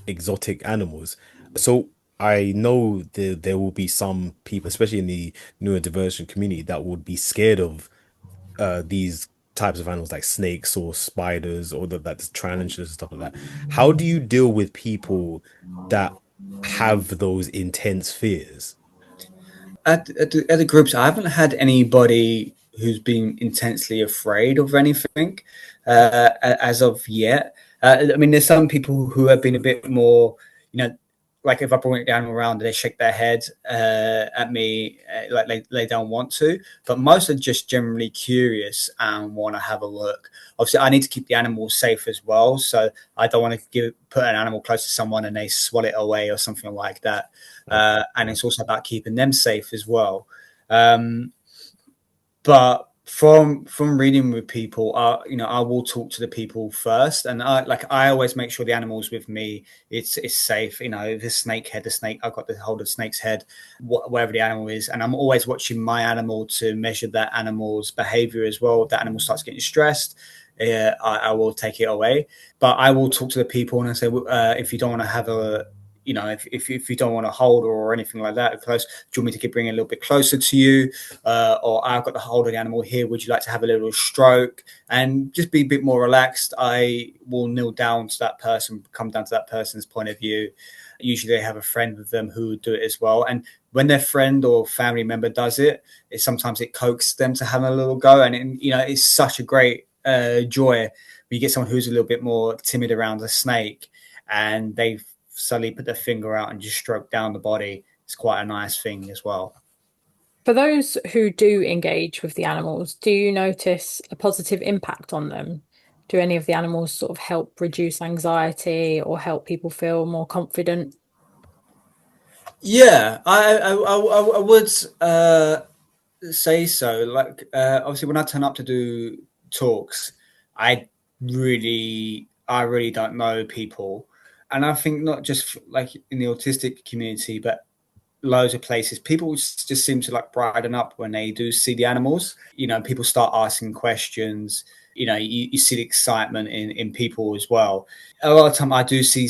exotic animals, so I know there will be some people, especially in the neurodivergent community, that would be scared of these types of animals like snakes or spiders, or that's tarantulas and stuff like that. How do you deal with people that have those intense fears? At the groups, I haven't had anybody who's been intensely afraid of anything as of yet. I mean, there's some people who have been a bit more, like if I bring the animal around, they shake their head at me, like they don't want to. But most are just generally curious and want to have a look. Obviously, I need to keep the animal safe as well, so I don't want to put an animal close to someone and they swat it away or something like that. And it's also about keeping them safe as well. But from reading with people, I will talk to the people first, and I always make sure the animal's with me. It's safe. If the snake head, I've got the hold of the snake's head, wherever the animal is, and I'm always watching my animal to measure that animal's behavior as well. If that animal starts getting stressed, I will take it away. But I will talk to the people and I say, if you don't want to have a if you don't want to hold or anything like that close, do you want me to bring it a little bit closer to you? Or I've got the hold of the animal here. Would you like to have a little stroke? And just be a bit more relaxed. I will kneel down to that person, come down to that person's point of view. Usually they have a friend with them who would do it as well. And when their friend or family member does it, sometimes it coaxes them to have a little go. And it's such a great joy when you get someone who's a little bit more timid around a snake and they've suddenly put their finger out and just stroke down the body. It's quite a nice thing as well. For those who do engage with the animals, do you notice a positive impact on them? Do any of the animals sort of help reduce anxiety or help people feel more confident? Yeah, I would say so. Like, obviously, when I turn up to do talks, I really don't know people. And I think not just like in the autistic community, but loads of places, people just seem to like brighten up when they do see the animals. People start asking questions. You see the excitement in people as well. A lot of time I do see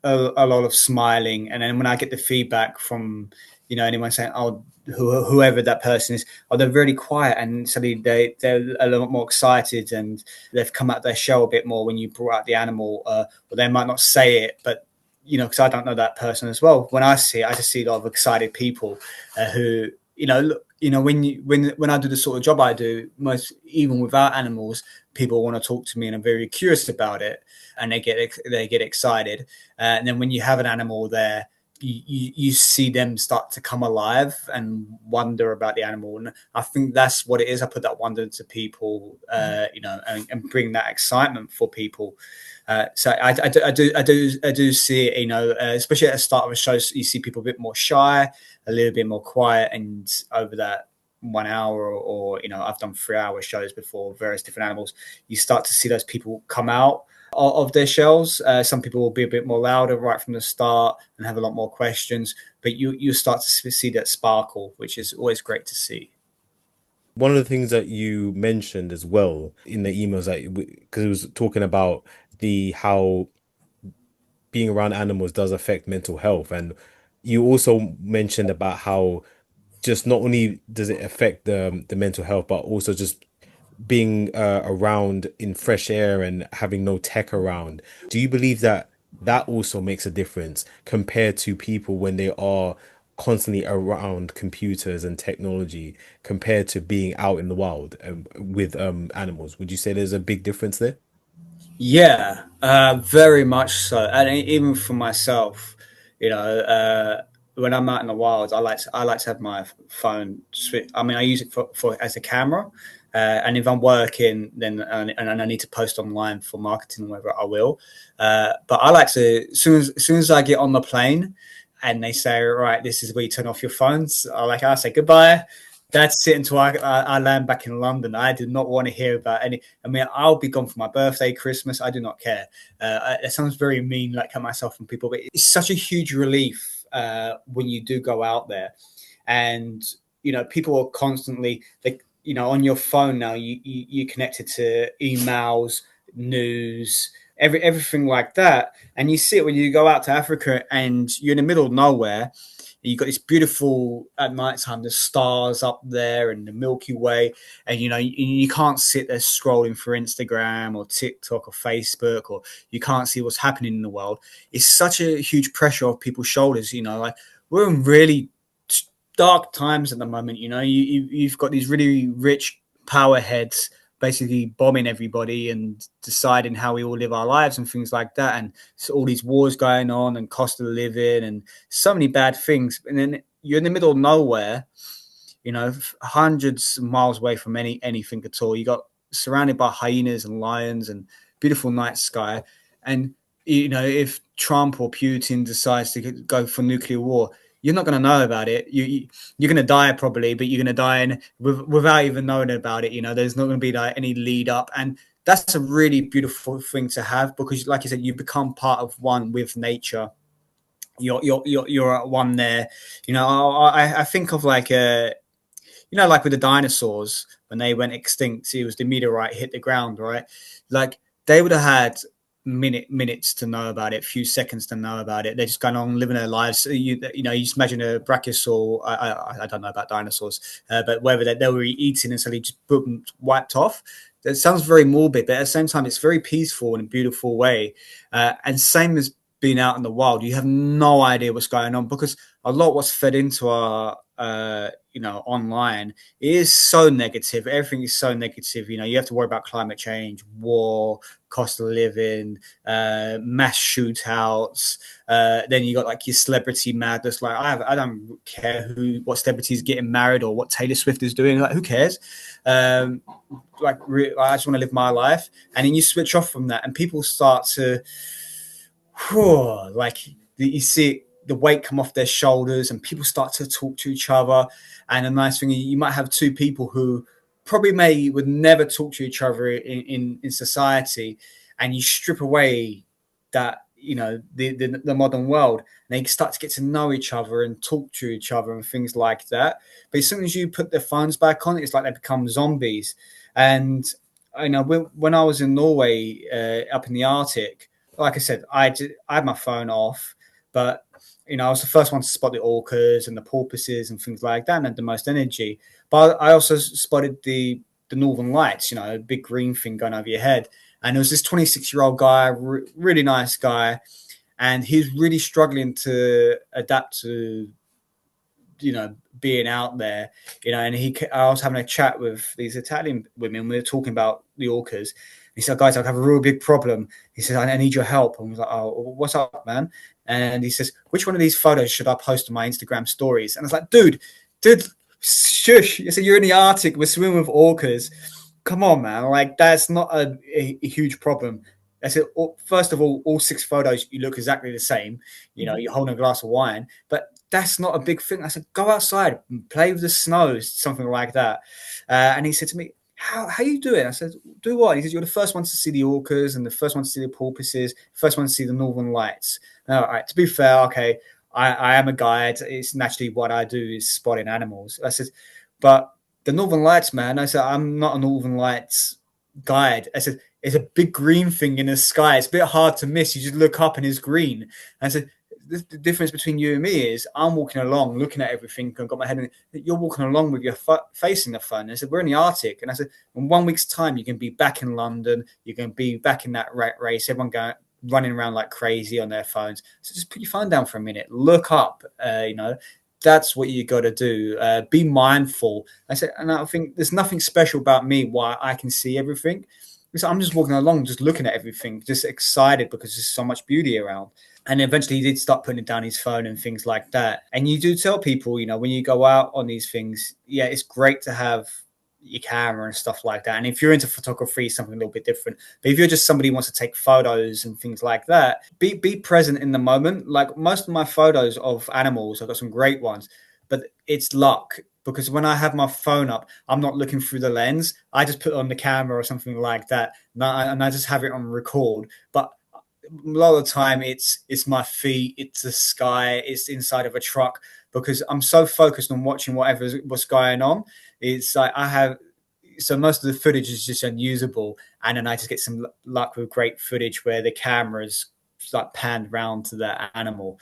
a lot of smiling. And then when I get the feedback from, anyone saying, oh, whoever that person is, they're really quiet and suddenly they're a lot more excited and they've come out their shell a bit more when you brought out the animal, or they might not say it, but because I don't know that person as well. When I see it, I just see a lot of excited people who, when I do the sort of job I do, most even without animals, people want to talk to me and are very curious about it, and they get excited. And then when you have an animal there, you see them start to come alive and wonder about the animal. And I think that's what it is. I put that wonder into people, and bring that excitement for people. So I do see it, especially at the start of a show, you see people a bit more shy, a little bit more quiet, and over that 1 hour or I've done 3-hour shows before, various different animals, you start to see those people come out of their shells. Some people will be a bit more louder right from the start and have a lot more questions, but you start to see that sparkle, which is always great to see. One of the things that you mentioned as well in the emails, because it was talking about how being around animals does affect mental health, and you also mentioned about how just not only does it affect the mental health, but also just being around in fresh air and having no tech around. Do you believe that also makes a difference compared to people when they are constantly around computers and technology compared to being out in the wild with animals? Would you say there's a big difference there? Yeah, very much so. And even for myself, when I'm out in the wild, I like to have my phone switch. I mean, I use it for as a camera. And if I'm working, then and I need to post online for marketing or whatever, I will. But I like to, as soon as I get on the plane and they say, right, this is where you turn off your phones, I say goodbye. That's it until I land back in London. I do not want to hear about any. I mean, I'll be gone for my birthday, Christmas. I do not care. It sounds very mean, like at myself and people, but it's such a huge relief when you do go out there, and people are constantly on your phone now. You connected to emails, news, everything like that, and you see it when you go out to Africa and you're in the middle of nowhere. You've got this beautiful at nighttime, the stars up there and the Milky Way. And, you can't sit there scrolling through Instagram or TikTok or Facebook, or you can't see what's happening in the world. It's such a huge pressure off people's shoulders. Like we're in really dark times at the moment. You've got these really rich power heads basically bombing everybody and deciding how we all live our lives and things like that. And so all these wars going on and cost of living and so many bad things. And then you're in the middle of nowhere, you know, hundreds of miles away from anything at all. You got surrounded by hyenas and lions and beautiful night sky. And, you know, if Trump or Putin decides to go for nuclear war, you're not going to know about it. You're going to die probably, but you're going to die without even knowing about it. You know, there's not going to be like any lead up. And that's a really beautiful thing to have, because like you said, you become part of one with nature. You're at one there. You know, I think of like you know, like with the dinosaurs when they went extinct, it was the meteorite hit the ground, right? Like they would have had minutes to know about it, a few seconds to know about it. They're just going on living their lives. You know, you just imagine a brachiosaur. I don't know about dinosaurs, but whether they were eating and suddenly just boom, wiped off. That sounds very morbid, but at the same time, it's very peaceful in a beautiful way. And same as being out in the wild, you have no idea what's going on, because a lot what's fed into our you know, online is so negative. Everything is so negative. You know, you have to worry about climate change, war, cost of living, mass shootouts. Then you got like your celebrity madness. Like I don't care what celebrity is getting married or what Taylor Swift is doing. Like who cares? I just want to live my life. And then you switch off from that, and people start to, like you see the weight come off their shoulders, and people start to talk to each other. And a nice thing, you might have two people who probably would never talk to each other in society, and you strip away that, you know, the modern world, and they start to get to know each other and talk to each other and things like that. But as soon as you put their phones back on, it's like they become zombies. And you know, when I was in Norway, up in the Arctic, like I said, I had my phone off, but you know, I was the first one to spot the orcas and the porpoises and things like that, and had the most energy. But I also spotted the northern lights, you know, a big green thing going over your head. And there was this 26-year-old guy, really nice guy, and he's really struggling to adapt to, you know, being out there, you know. And I was having a chat with these Italian women. We were talking about the orcas. He said, guys, I have a real big problem. He said, I need your help. And I was like, oh, what's up, man? And he says, which one of these photos should I post on my Instagram stories? And I was like, dude, shush. He said, you're in the Arctic, we're swimming with orcas. Come on, man. Like, that's not a huge problem. I said, first of all 6 photos, you look exactly the same. You know, you're holding a glass of wine, but that's not a big thing. I said, go outside, play with the snow, something like that. And he said to me, how you do it? I said, do what? He said, you're the first one to see the orcas and the first one to see the porpoises, first one to see the northern lights. All right, to be fair, okay, I am a guide. It's naturally what I do is spotting animals. I said, but the northern lights, man, I said, I'm not a northern lights guide. I said, it's a big green thing in the sky. It's a bit hard to miss. You just look up and it's green. And I said, the difference between you and me is I'm walking along, looking at everything, and got my head in it. You're walking along with your facing the phone. And I said, we're in the Arctic. And I said, in 1 week's time, you can be back in London. You can be back in that race. Everyone running around like crazy on their phones. So just put your phone down for a minute. Look up, you know. That's what you got to do. Be mindful. I said, and I think there's nothing special about me why I can see everything. So I'm just walking along, just looking at everything, just excited because there's so much beauty around. And eventually he did start putting down his phone and things like that. And you do tell people, you know, when you go out on these things, yeah, it's great to have your camera and stuff like that. And if you're into photography, something a little bit different. But if you're just somebody who wants to take photos and things like that, be present in the moment. Like most of my photos of animals, I've got some great ones, but it's luck. Because when I have my phone up, I'm not looking through the lens. I just put on the camera or something like that, and I just have it on record. But a lot of the time, it's my feet, it's the sky, it's inside of a truck. Because I'm so focused on watching what's going on. It's like so most of the footage is just unusable, and then I just get some luck with great footage where the camera's like panned round to the animal,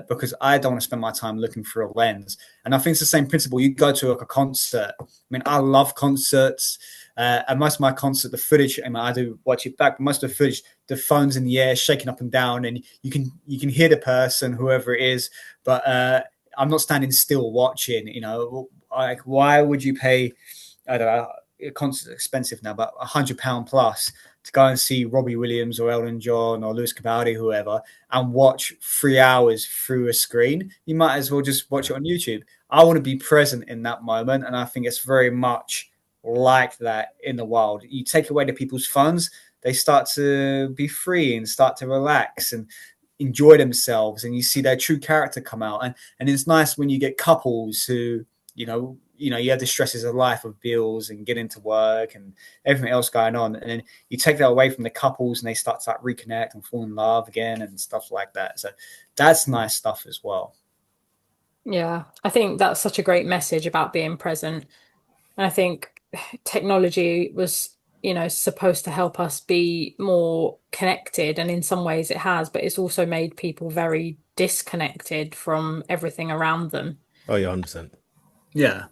because I don't want to spend my time looking through a lens. And I think it's the same principle. You go to like a concert. I mean, I love concerts, and most of my concert, the footage, I mean, I do watch it back, but most of the footage, the phone's in the air, shaking up and down, and you can hear the person, whoever it is, but I'm not standing still watching. You know, like why would you pay? I don't know. concert's expensive now, but £100 plus to go and see Robbie Williams or Elton John or Lewis Capaldi, whoever, and watch 3 hours through a screen. You might as well just watch it on YouTube. I want to be present in that moment, and I think it's very much like that in the wild. You take away the people's funds, they start to be free and start to relax and enjoy themselves, and you see their true character come out. And it's nice when you get couples who, you have the stresses of life, of bills and getting to work and everything else going on, and then you take that away from the couples and they start to reconnect and fall in love again and stuff like that. So that's nice stuff as well. Yeah, I think that's such a great message about being present. And I think technology was, supposed to help us be more connected. And in some ways it has, but it's also made people very disconnected from everything around them. Oh yeah, 100%. Yeah.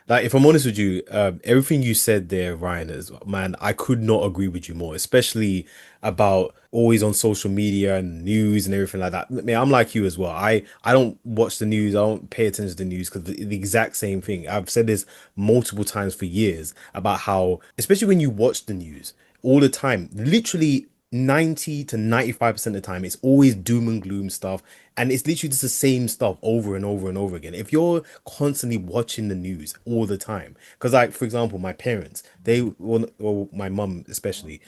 Like, if I'm honest with you, everything you said there, Ryan, is, man, I could not agree with you more, especially about always on social media and news and everything like that. I mean, I'm like you as well. I don't watch the news. I don't pay attention to the news because the exact same thing. I've said this multiple times for years about how, especially when you watch the news all the time, literally 90 to 95% of the time, it's always doom and gloom stuff. And it's literally just the same stuff over and over and over again. If you're constantly watching the news all the time, because, like, for example, my parents, or my mum especially,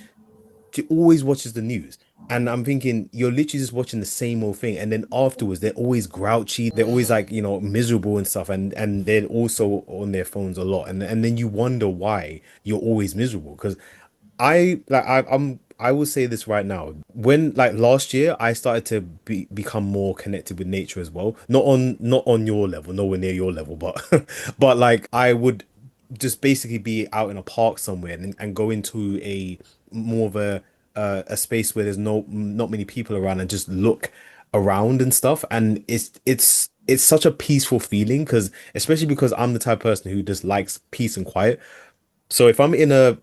she always watches the news. And I'm thinking, you're literally just watching the same old thing. And then afterwards, they're always grouchy. They're always like, miserable and stuff. And they're also on their phones a lot. And then you wonder why you're always miserable. Because I will say this right now. When, like, last year, I started to become more connected with nature as well. Not on your level, nowhere near your level, but but like, I would just basically be out in a park somewhere and go into a more of a space where there's not many people around, and just look around and stuff. And it's such a peaceful feeling, because especially because I'm the type of person who just likes peace and quiet. So if I'm in a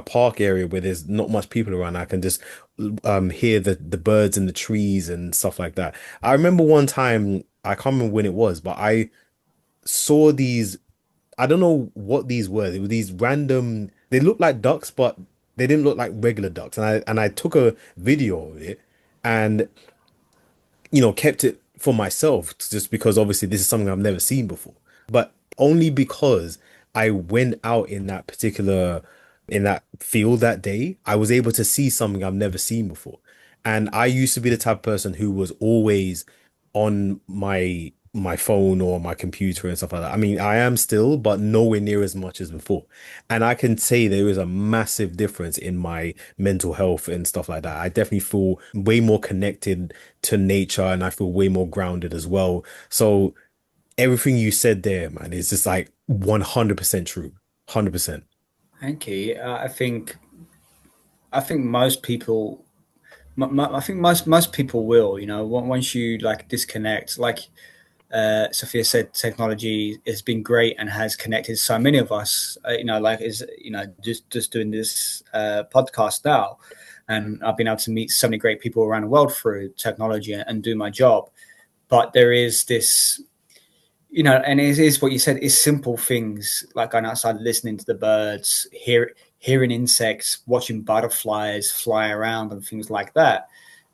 park area where there's not much people around, I can just hear the birds and the trees and stuff like that. I remember one time, I can't remember when it was, but I saw these, I don't know what these were. They were these random, they looked like ducks, but they didn't look like regular ducks. And I took a video of it and, kept it for myself, just because obviously this is something I've never seen before. But only because I went out in that field that day, I was able to see something I've never seen before. And I used to be the type of person who was always on my phone or my computer and stuff like that. I mean, I am still, but nowhere near as much as before. And I can say there is a massive difference in my mental health and stuff like that. I definitely feel way more connected to nature, and I feel way more grounded as well. So everything you said there, man, is just like 100% true. 100%. Thank you. I think most people, I think most people will. Once you like disconnect, like Sophia said, technology has been great and has connected so many of us. Just doing this podcast now, and I've been able to meet so many great people around the world through technology and do my job. But there is this, and it is what you said, is simple things like going outside, listening to the birds, hearing insects, watching butterflies fly around and things like that.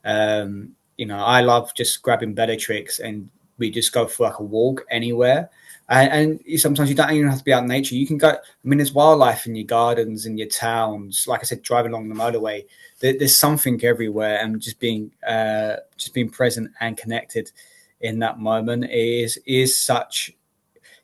I love just grabbing Bellatrix and we just go for like a walk anywhere. And sometimes you don't even have to be out in nature. You can go, I mean, there's wildlife in your gardens, in your towns. Like I said, driving along the motorway, there's something everywhere. And just being present and connected in that moment is such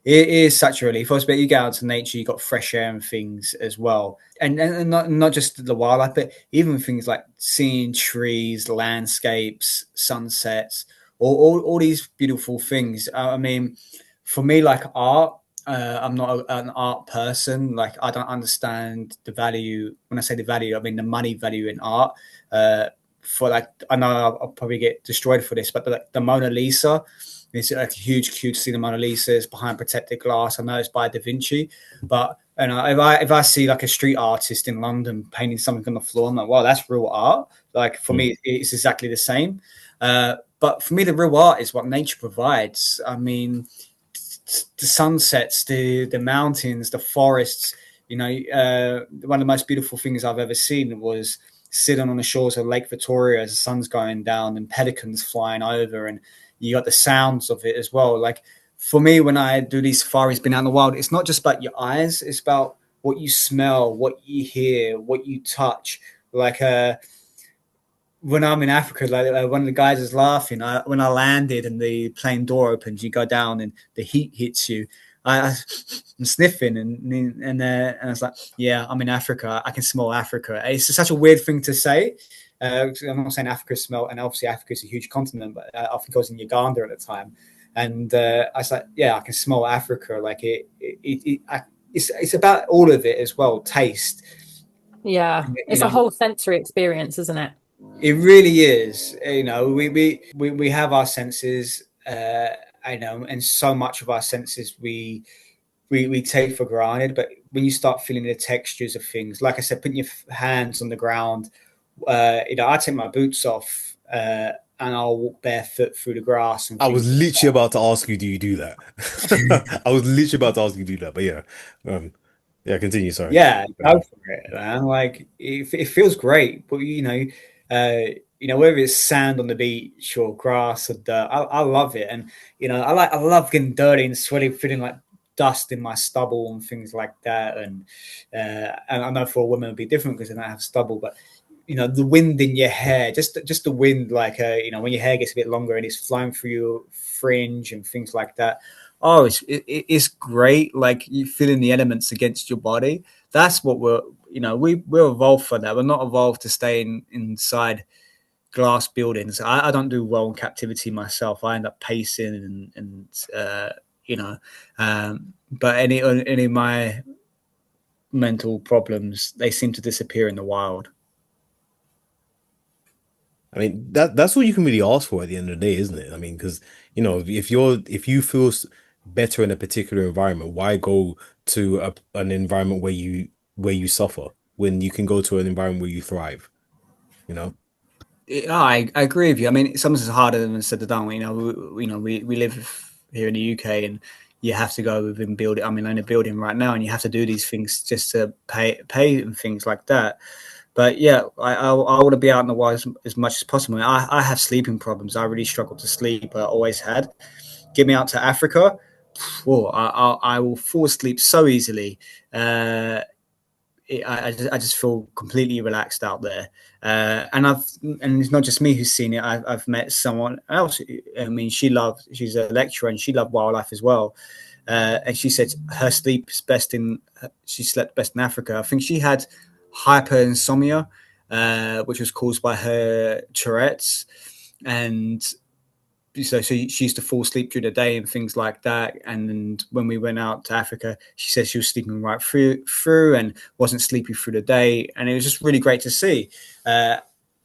a relief. Also, but you get out to nature, you got fresh air and things as well, and not just the wildlife, but even things like seeing trees, landscapes, sunsets, all these beautiful things. I mean, for me, like art, I'm not an art person. Like, I don't understand the value. When I say the value, I mean the money value in art. For like, I know I'll probably get destroyed for this, but the Mona Lisa, it's like a huge cue to see the Mona Lisa. It's behind protected glass. I know it's by Da Vinci, but if I see like a street artist in London painting something on the floor, I'm like, wow, that's real art. Like for me, it's exactly the same. But for me, the real art is what nature provides. I mean, the sunsets, the mountains, the forests, One of the most beautiful things I've ever seen was sitting on the shores of Lake Victoria as the sun's going down and pelicans flying over, and you got the sounds of it as well. Like for me, when I do these safaris, being out in the wild, it's not just about your eyes; it's about what you smell, what you hear, what you touch. Like when I'm in Africa, like one of the guys is laughing. When I landed and the plane door opens, you go down and the heat hits you. I'm sniffing and I was like, yeah, I'm in Africa. I can smell Africa. It's such a weird thing to say. I'm not saying Africa smell, and obviously Africa is a huge continent, but I think I was in Uganda at the time, and I was like, yeah, I can smell Africa. Like it's about all of it as well. Taste. Yeah, it's a whole sensory experience, isn't it? It really is. We have our senses. And so much of our senses we take for granted. But when you start feeling the textures of things, like I said, putting your hands on the ground, I take my boots off and I'll walk barefoot through the grass. And I was literally about to ask you, do you do that? I was literally about to ask you to do that, but yeah, continue. Sorry. Yeah, go for it, man. Like it feels great, but whether it's sand on the beach or grass or dirt, I love it. And I love getting dirty and sweaty, feeling like dust in my stubble and things like that. And I know for a woman it'd be different because they don't have stubble, but the wind in your hair, just the wind, like when your hair gets a bit longer and it's flowing through your fringe and things like that. Oh, it's great. Like you feeling the elements against your body. That's what we're evolved for that. We're not evolved to stay inside glass buildings. I don't do well in captivity myself. I end up pacing but any of my mental problems, they seem to disappear in the wild. I mean, that's what you can really ask for at the end of the day, isn't it? I mean, because if you feel better in a particular environment, why go to an environment where you suffer when you can go to an environment where you thrive? I agree with you. I mean, sometimes it's harder than said to done. We live here in the UK, and you have to go within building. I'm in a building right now, and you have to do these things just to pay and things like that. But yeah, I want to be out in the wild as much as possible. I have sleeping problems. I really struggle to sleep. I always had. Get me out to Africa, I will fall asleep so easily. I just feel completely relaxed out there. And it's not just me who's seen it. I've met someone else. I mean, she's a lecturer and she loved wildlife as well. And she said her sleep is she slept best in Africa. I think she had hyperinsomnia, which was caused by her Tourette's, and so she used to fall asleep during the day and things like that. And when we went out to Africa, she said she was sleeping right through and wasn't sleepy through the day. And it was just really great to see,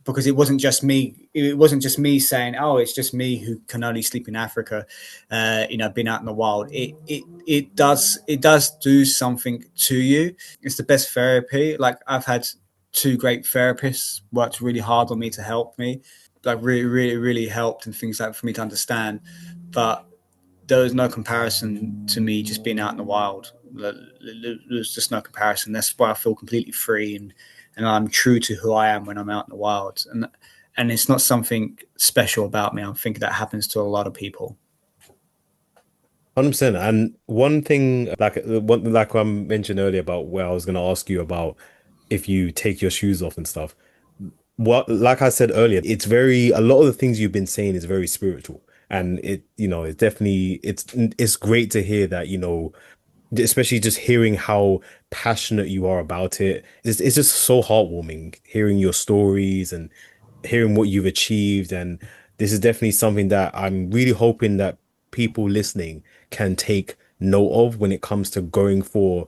because it wasn't just me. It wasn't just me saying, "Oh, it's just me who can only sleep in Africa." Being out in the wild, it does do something to you. It's the best therapy. Like I've had 2 great therapists worked really hard on me to help me. Like really, really, really helped and things like for me to understand. But there was no comparison to me just being out in the wild. There's just no comparison. That's why I feel completely free and I'm true to who I am when I'm out in the wild. And it's not something special about me. I think that happens to a lot of people. 100%. And one thing, like I mentioned earlier about where I was going to ask you about if you take your shoes off and stuff. Well, like I said earlier, a lot of the things you've been saying is very spiritual, and it's definitely, it's great to hear that, especially just hearing how passionate you are about it. It's just so heartwarming hearing your stories and hearing what you've achieved. And this is definitely something that I'm really hoping that people listening can take note of when it comes to going for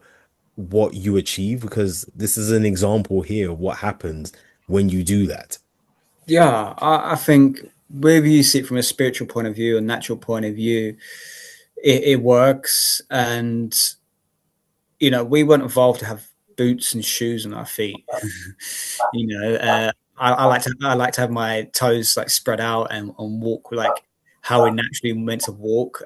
what you achieve, because this is an example here of what happens when you do that. Yeah, I think whether you see it from a spiritual point of view, a natural point of view, it works. And we weren't evolved to have boots and shoes on our feet. I like to have my toes like spread out and walk like how we naturally meant to walk.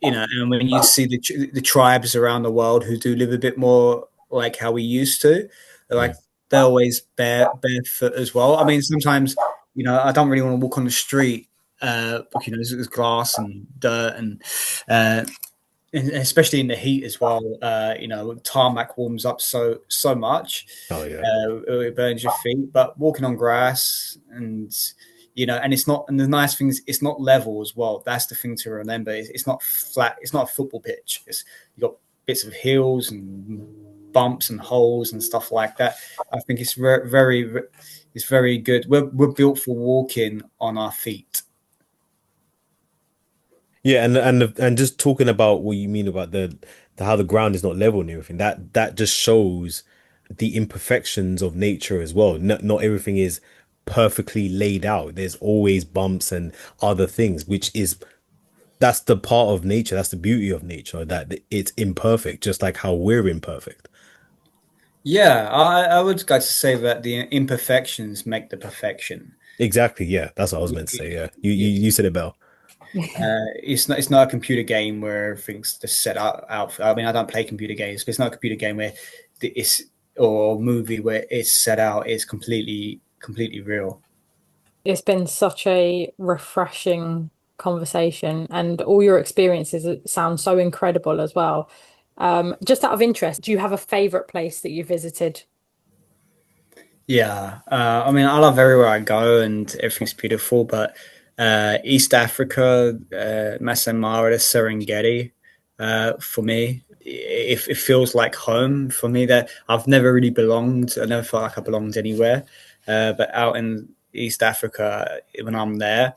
and when you see the tribes around the world who do live a bit more like how we used to, like Mm. they're always barefoot as well. I mean, sometimes I don't really want to walk on the street. There's grass and dirt uh, and especially in the heat as well. Tarmac warms up so much, Oh yeah. it burns your feet. But walking on grass and it's not. And the nice thing is, it's not level as well. That's the thing to remember. It's not flat. It's not a football pitch. You got bits of hills and bumps and holes and stuff like that. I think it's very good. We're built for walking on our feet. Yeah, and just talking about what you mean about the how the ground is not level and everything, that just shows the imperfections of nature as well. Not everything is perfectly laid out. There's always bumps and other things, which is that's the part of nature. That's the beauty of nature, that it's imperfect, just like how we're imperfect. Yeah, I would like to say that the imperfections make the perfection. Exactly. Yeah, that's what I was meant to say. Yeah, you said it, Bell. It's not a computer game where things just set out. I mean, I don't play computer games, but it's not a computer game where it's or movie where it's set out. It's completely real. It's been such a refreshing conversation, and all your experiences sound so incredible as well. Just out of interest, do you have a favorite place that you visited? Yeah, I mean, I love everywhere I go, and everything's beautiful. But East Africa, Masai Mara, the Serengeti, for me, it feels like home for me. That I've never really belonged. I never felt like I belonged anywhere. But out in East Africa, when I'm there,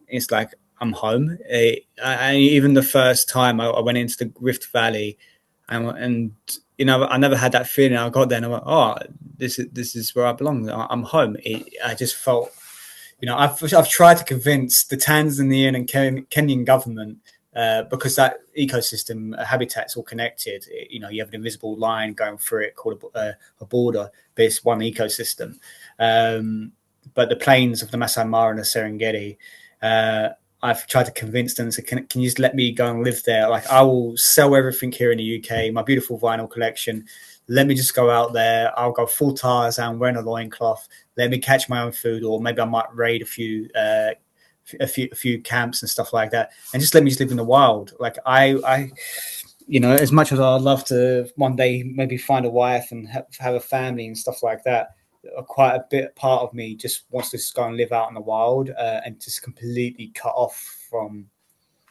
it's like I'm home. Even the first time I went into the Rift Valley, and I never had that feeling. I got there and I went, oh, this is where I belong. I'm home. I just felt, I've tried to convince the Tanzanian and Kenyan government because that ecosystem habitat's all connected. You have an invisible line going through it called a border, but it's one ecosystem. But the plains of the Masai Mara and the Serengeti, I've tried to convince them to can you just let me go and live there? Like I will sell everything here in the UK, my beautiful vinyl collection. Let me just go out there. I'll go full Tarzan, wearing a loincloth. Let me catch my own food, or maybe I might raid a few camps and stuff like that, and just let me just live in the wild. Like as much as I'd love to one day maybe find a wife and have a family and stuff like that, quite a bit part of me just wants to just go and live out in the wild and just completely cut off from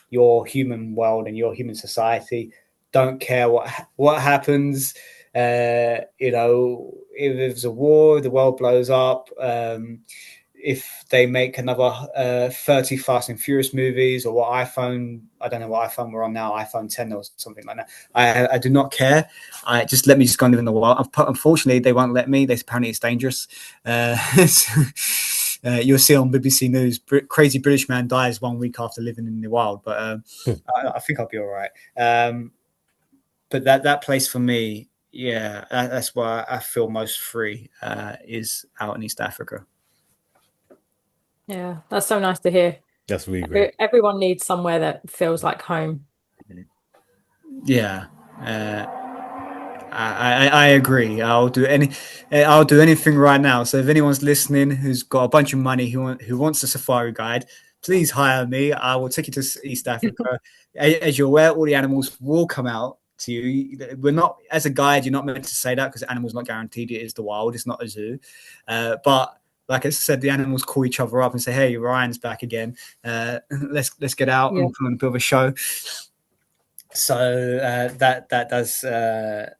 your human world and your human society. Don't care what happens. If there's a war, the world blows up. If they make another 30 Fast and Furious movies, or what iPhone, I don't know what iPhone we're on now, iPhone 10 or something like that. I do not care. I just let me just go and live in the wild. Unfortunately, they won't let me. Apparently it's dangerous. You'll see on BBC News, crazy British man dies 1 week after living in the wild. But I think I'll be all right. But that place for me, yeah, that's where I feel most free, is out in East Africa. Yeah, that's so nice to hear. That's really great. Everyone needs somewhere that feels like home. Yeah, I agree. I'll do anything right now. So if anyone's listening who's got a bunch of money who wants a safari guide, please hire me. I will take you to East Africa. As you're aware, all the animals will come out to you. We're not, as a guide, you're not meant to say that because the animal's not guaranteed. It is the wild. It's not a zoo. But like I said, the animals call each other up and say, "Hey, Ryan's back again. Let's get out and put on a bit of a show." So that does that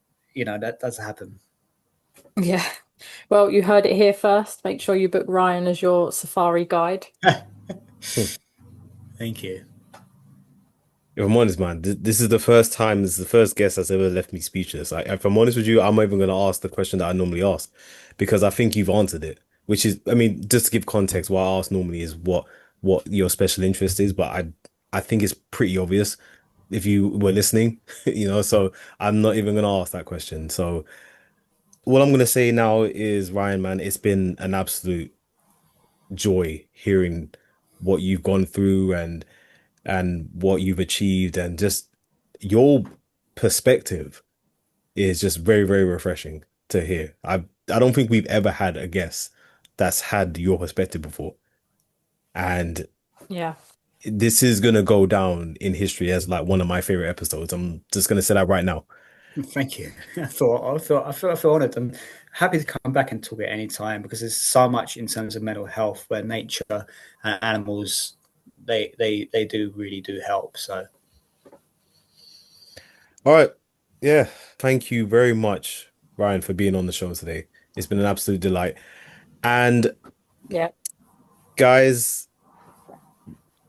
does happen. Yeah. Well, you heard it here first. Make sure you book Ryan as your safari guide. Thank you. If I'm honest, man, this is the first time, this is the first guest that's ever left me speechless. If I'm honest with you, I'm not even going to ask the question that I normally ask because I think you've answered it, which is, I mean, just to give context, what I ask normally is what your special interest is, but I think it's pretty obvious if you were listening, so I'm not even going to ask that question. So what I'm going to say now is, Ryan, man, it's been an absolute joy hearing what you've gone through, and and what you've achieved, and just your perspective is just very, very refreshing to hear. I don't think we've ever had a guest that's had your perspective before. And Yeah. this is gonna go down in history as like one of my favorite episodes. I'm just gonna say that right now. Thank you. I feel honored. I'm happy to come back and talk at any time because there's so much in terms of mental health where nature and animals they do really do help. So All right. Yeah. Thank you very much, Ryan, for being on the show today. It's been an absolute delight. And Yeah. guys,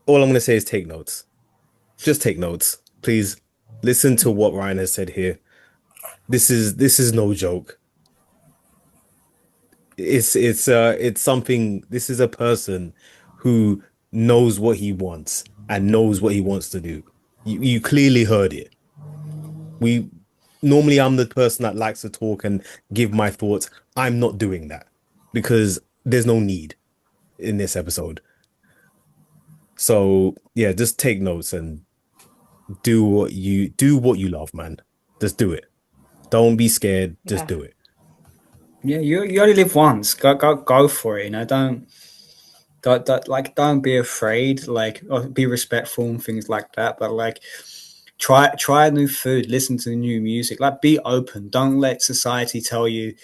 all I'm gonna say is take notes. Just take notes. Please listen to what Ryan has said here. This is no joke. It's something. This is a person who knows what he wants and knows what he wants to do. You clearly heard it. We normally I'm the person that likes to talk and give my thoughts. I'm not doing that because there's no need in this episode. So yeah, just take notes and do what you love, man. Just do it. Don't be scared. Just Yeah. do it. yeah, you only live once. Go for it. You know, don't be afraid. Like or be respectful and things like that. But like try new food, listen to new music. Like be open. Don't let society tell you.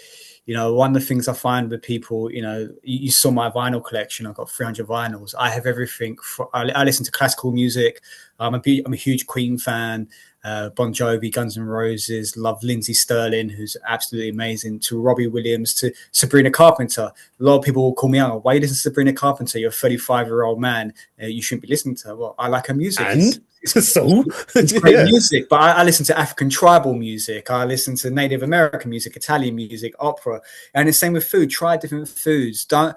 You know, one of the things I find with people, you know, you saw my vinyl collection. I've got 300 vinyls. I have everything. I listen to classical music. I'm a huge Queen fan. Bon Jovi, Guns N' Roses. Love Lindsey Sterling, who's absolutely amazing. To Robbie Williams, to Sabrina Carpenter. A lot of people will call me out. Why you listen to Sabrina Carpenter? You're a 35-year-old man. You shouldn't be listening to her. Well, I like her music. And so It's great yeah. music, but I listen to African tribal music. I listen to Native American music, Italian music, opera, and the same with food. Try different foods. Don't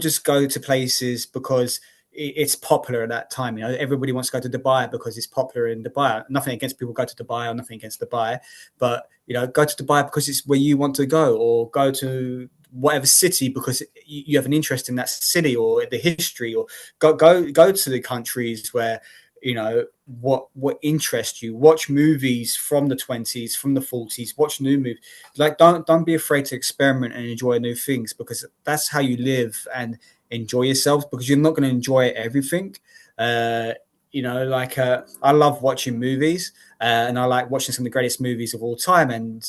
just go to places because it's popular at that time. You know, everybody wants to go to Dubai because it's popular in Dubai. Nothing against people who go to Dubai or nothing against Dubai, but you know, go to Dubai because it's where you want to go, or go to whatever city because you have an interest in that city or the history, or go to the countries where you know what interests you. Watch movies from the 20s, from the 40s. Watch new movies. Like don't be afraid to experiment and enjoy new things because that's how you live and enjoy yourselves. Because you're not going to enjoy everything. You know, like I love watching movies, and I like watching some of the greatest movies of all time. And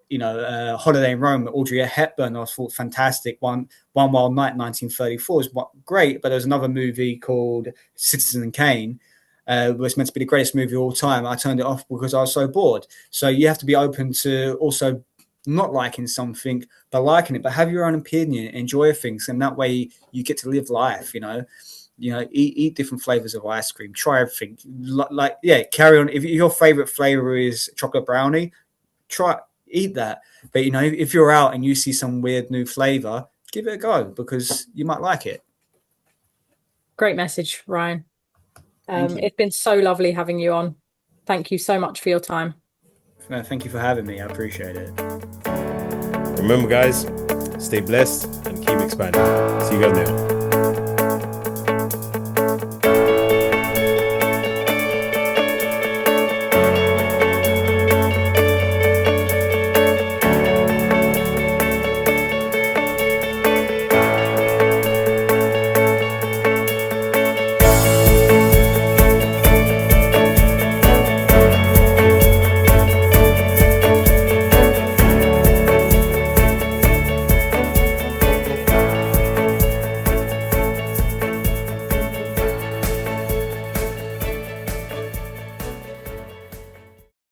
you know, Holiday in Rome, Audrey Hepburn, I thought fantastic. One Wild Night, 1934 is great, but there's another movie called Citizen Kane, was meant to be the greatest movie of all time. I turned it off because I was so bored. So you have to be open to also not liking something, but liking it, but have your own opinion, enjoy things, and that way you get to live life. You know, eat different flavors of ice cream, try everything. Like yeah, carry on. If your favorite flavor is chocolate brownie, eat that. But you know, if you're out and you see some weird new flavor, give it a go because you might like it. Great message, Ryan. Thank you. It's been so lovely having you on. Thank you so much for your time. No, thank you for having me. I appreciate it. Remember, guys, stay blessed and keep expanding. See you guys later.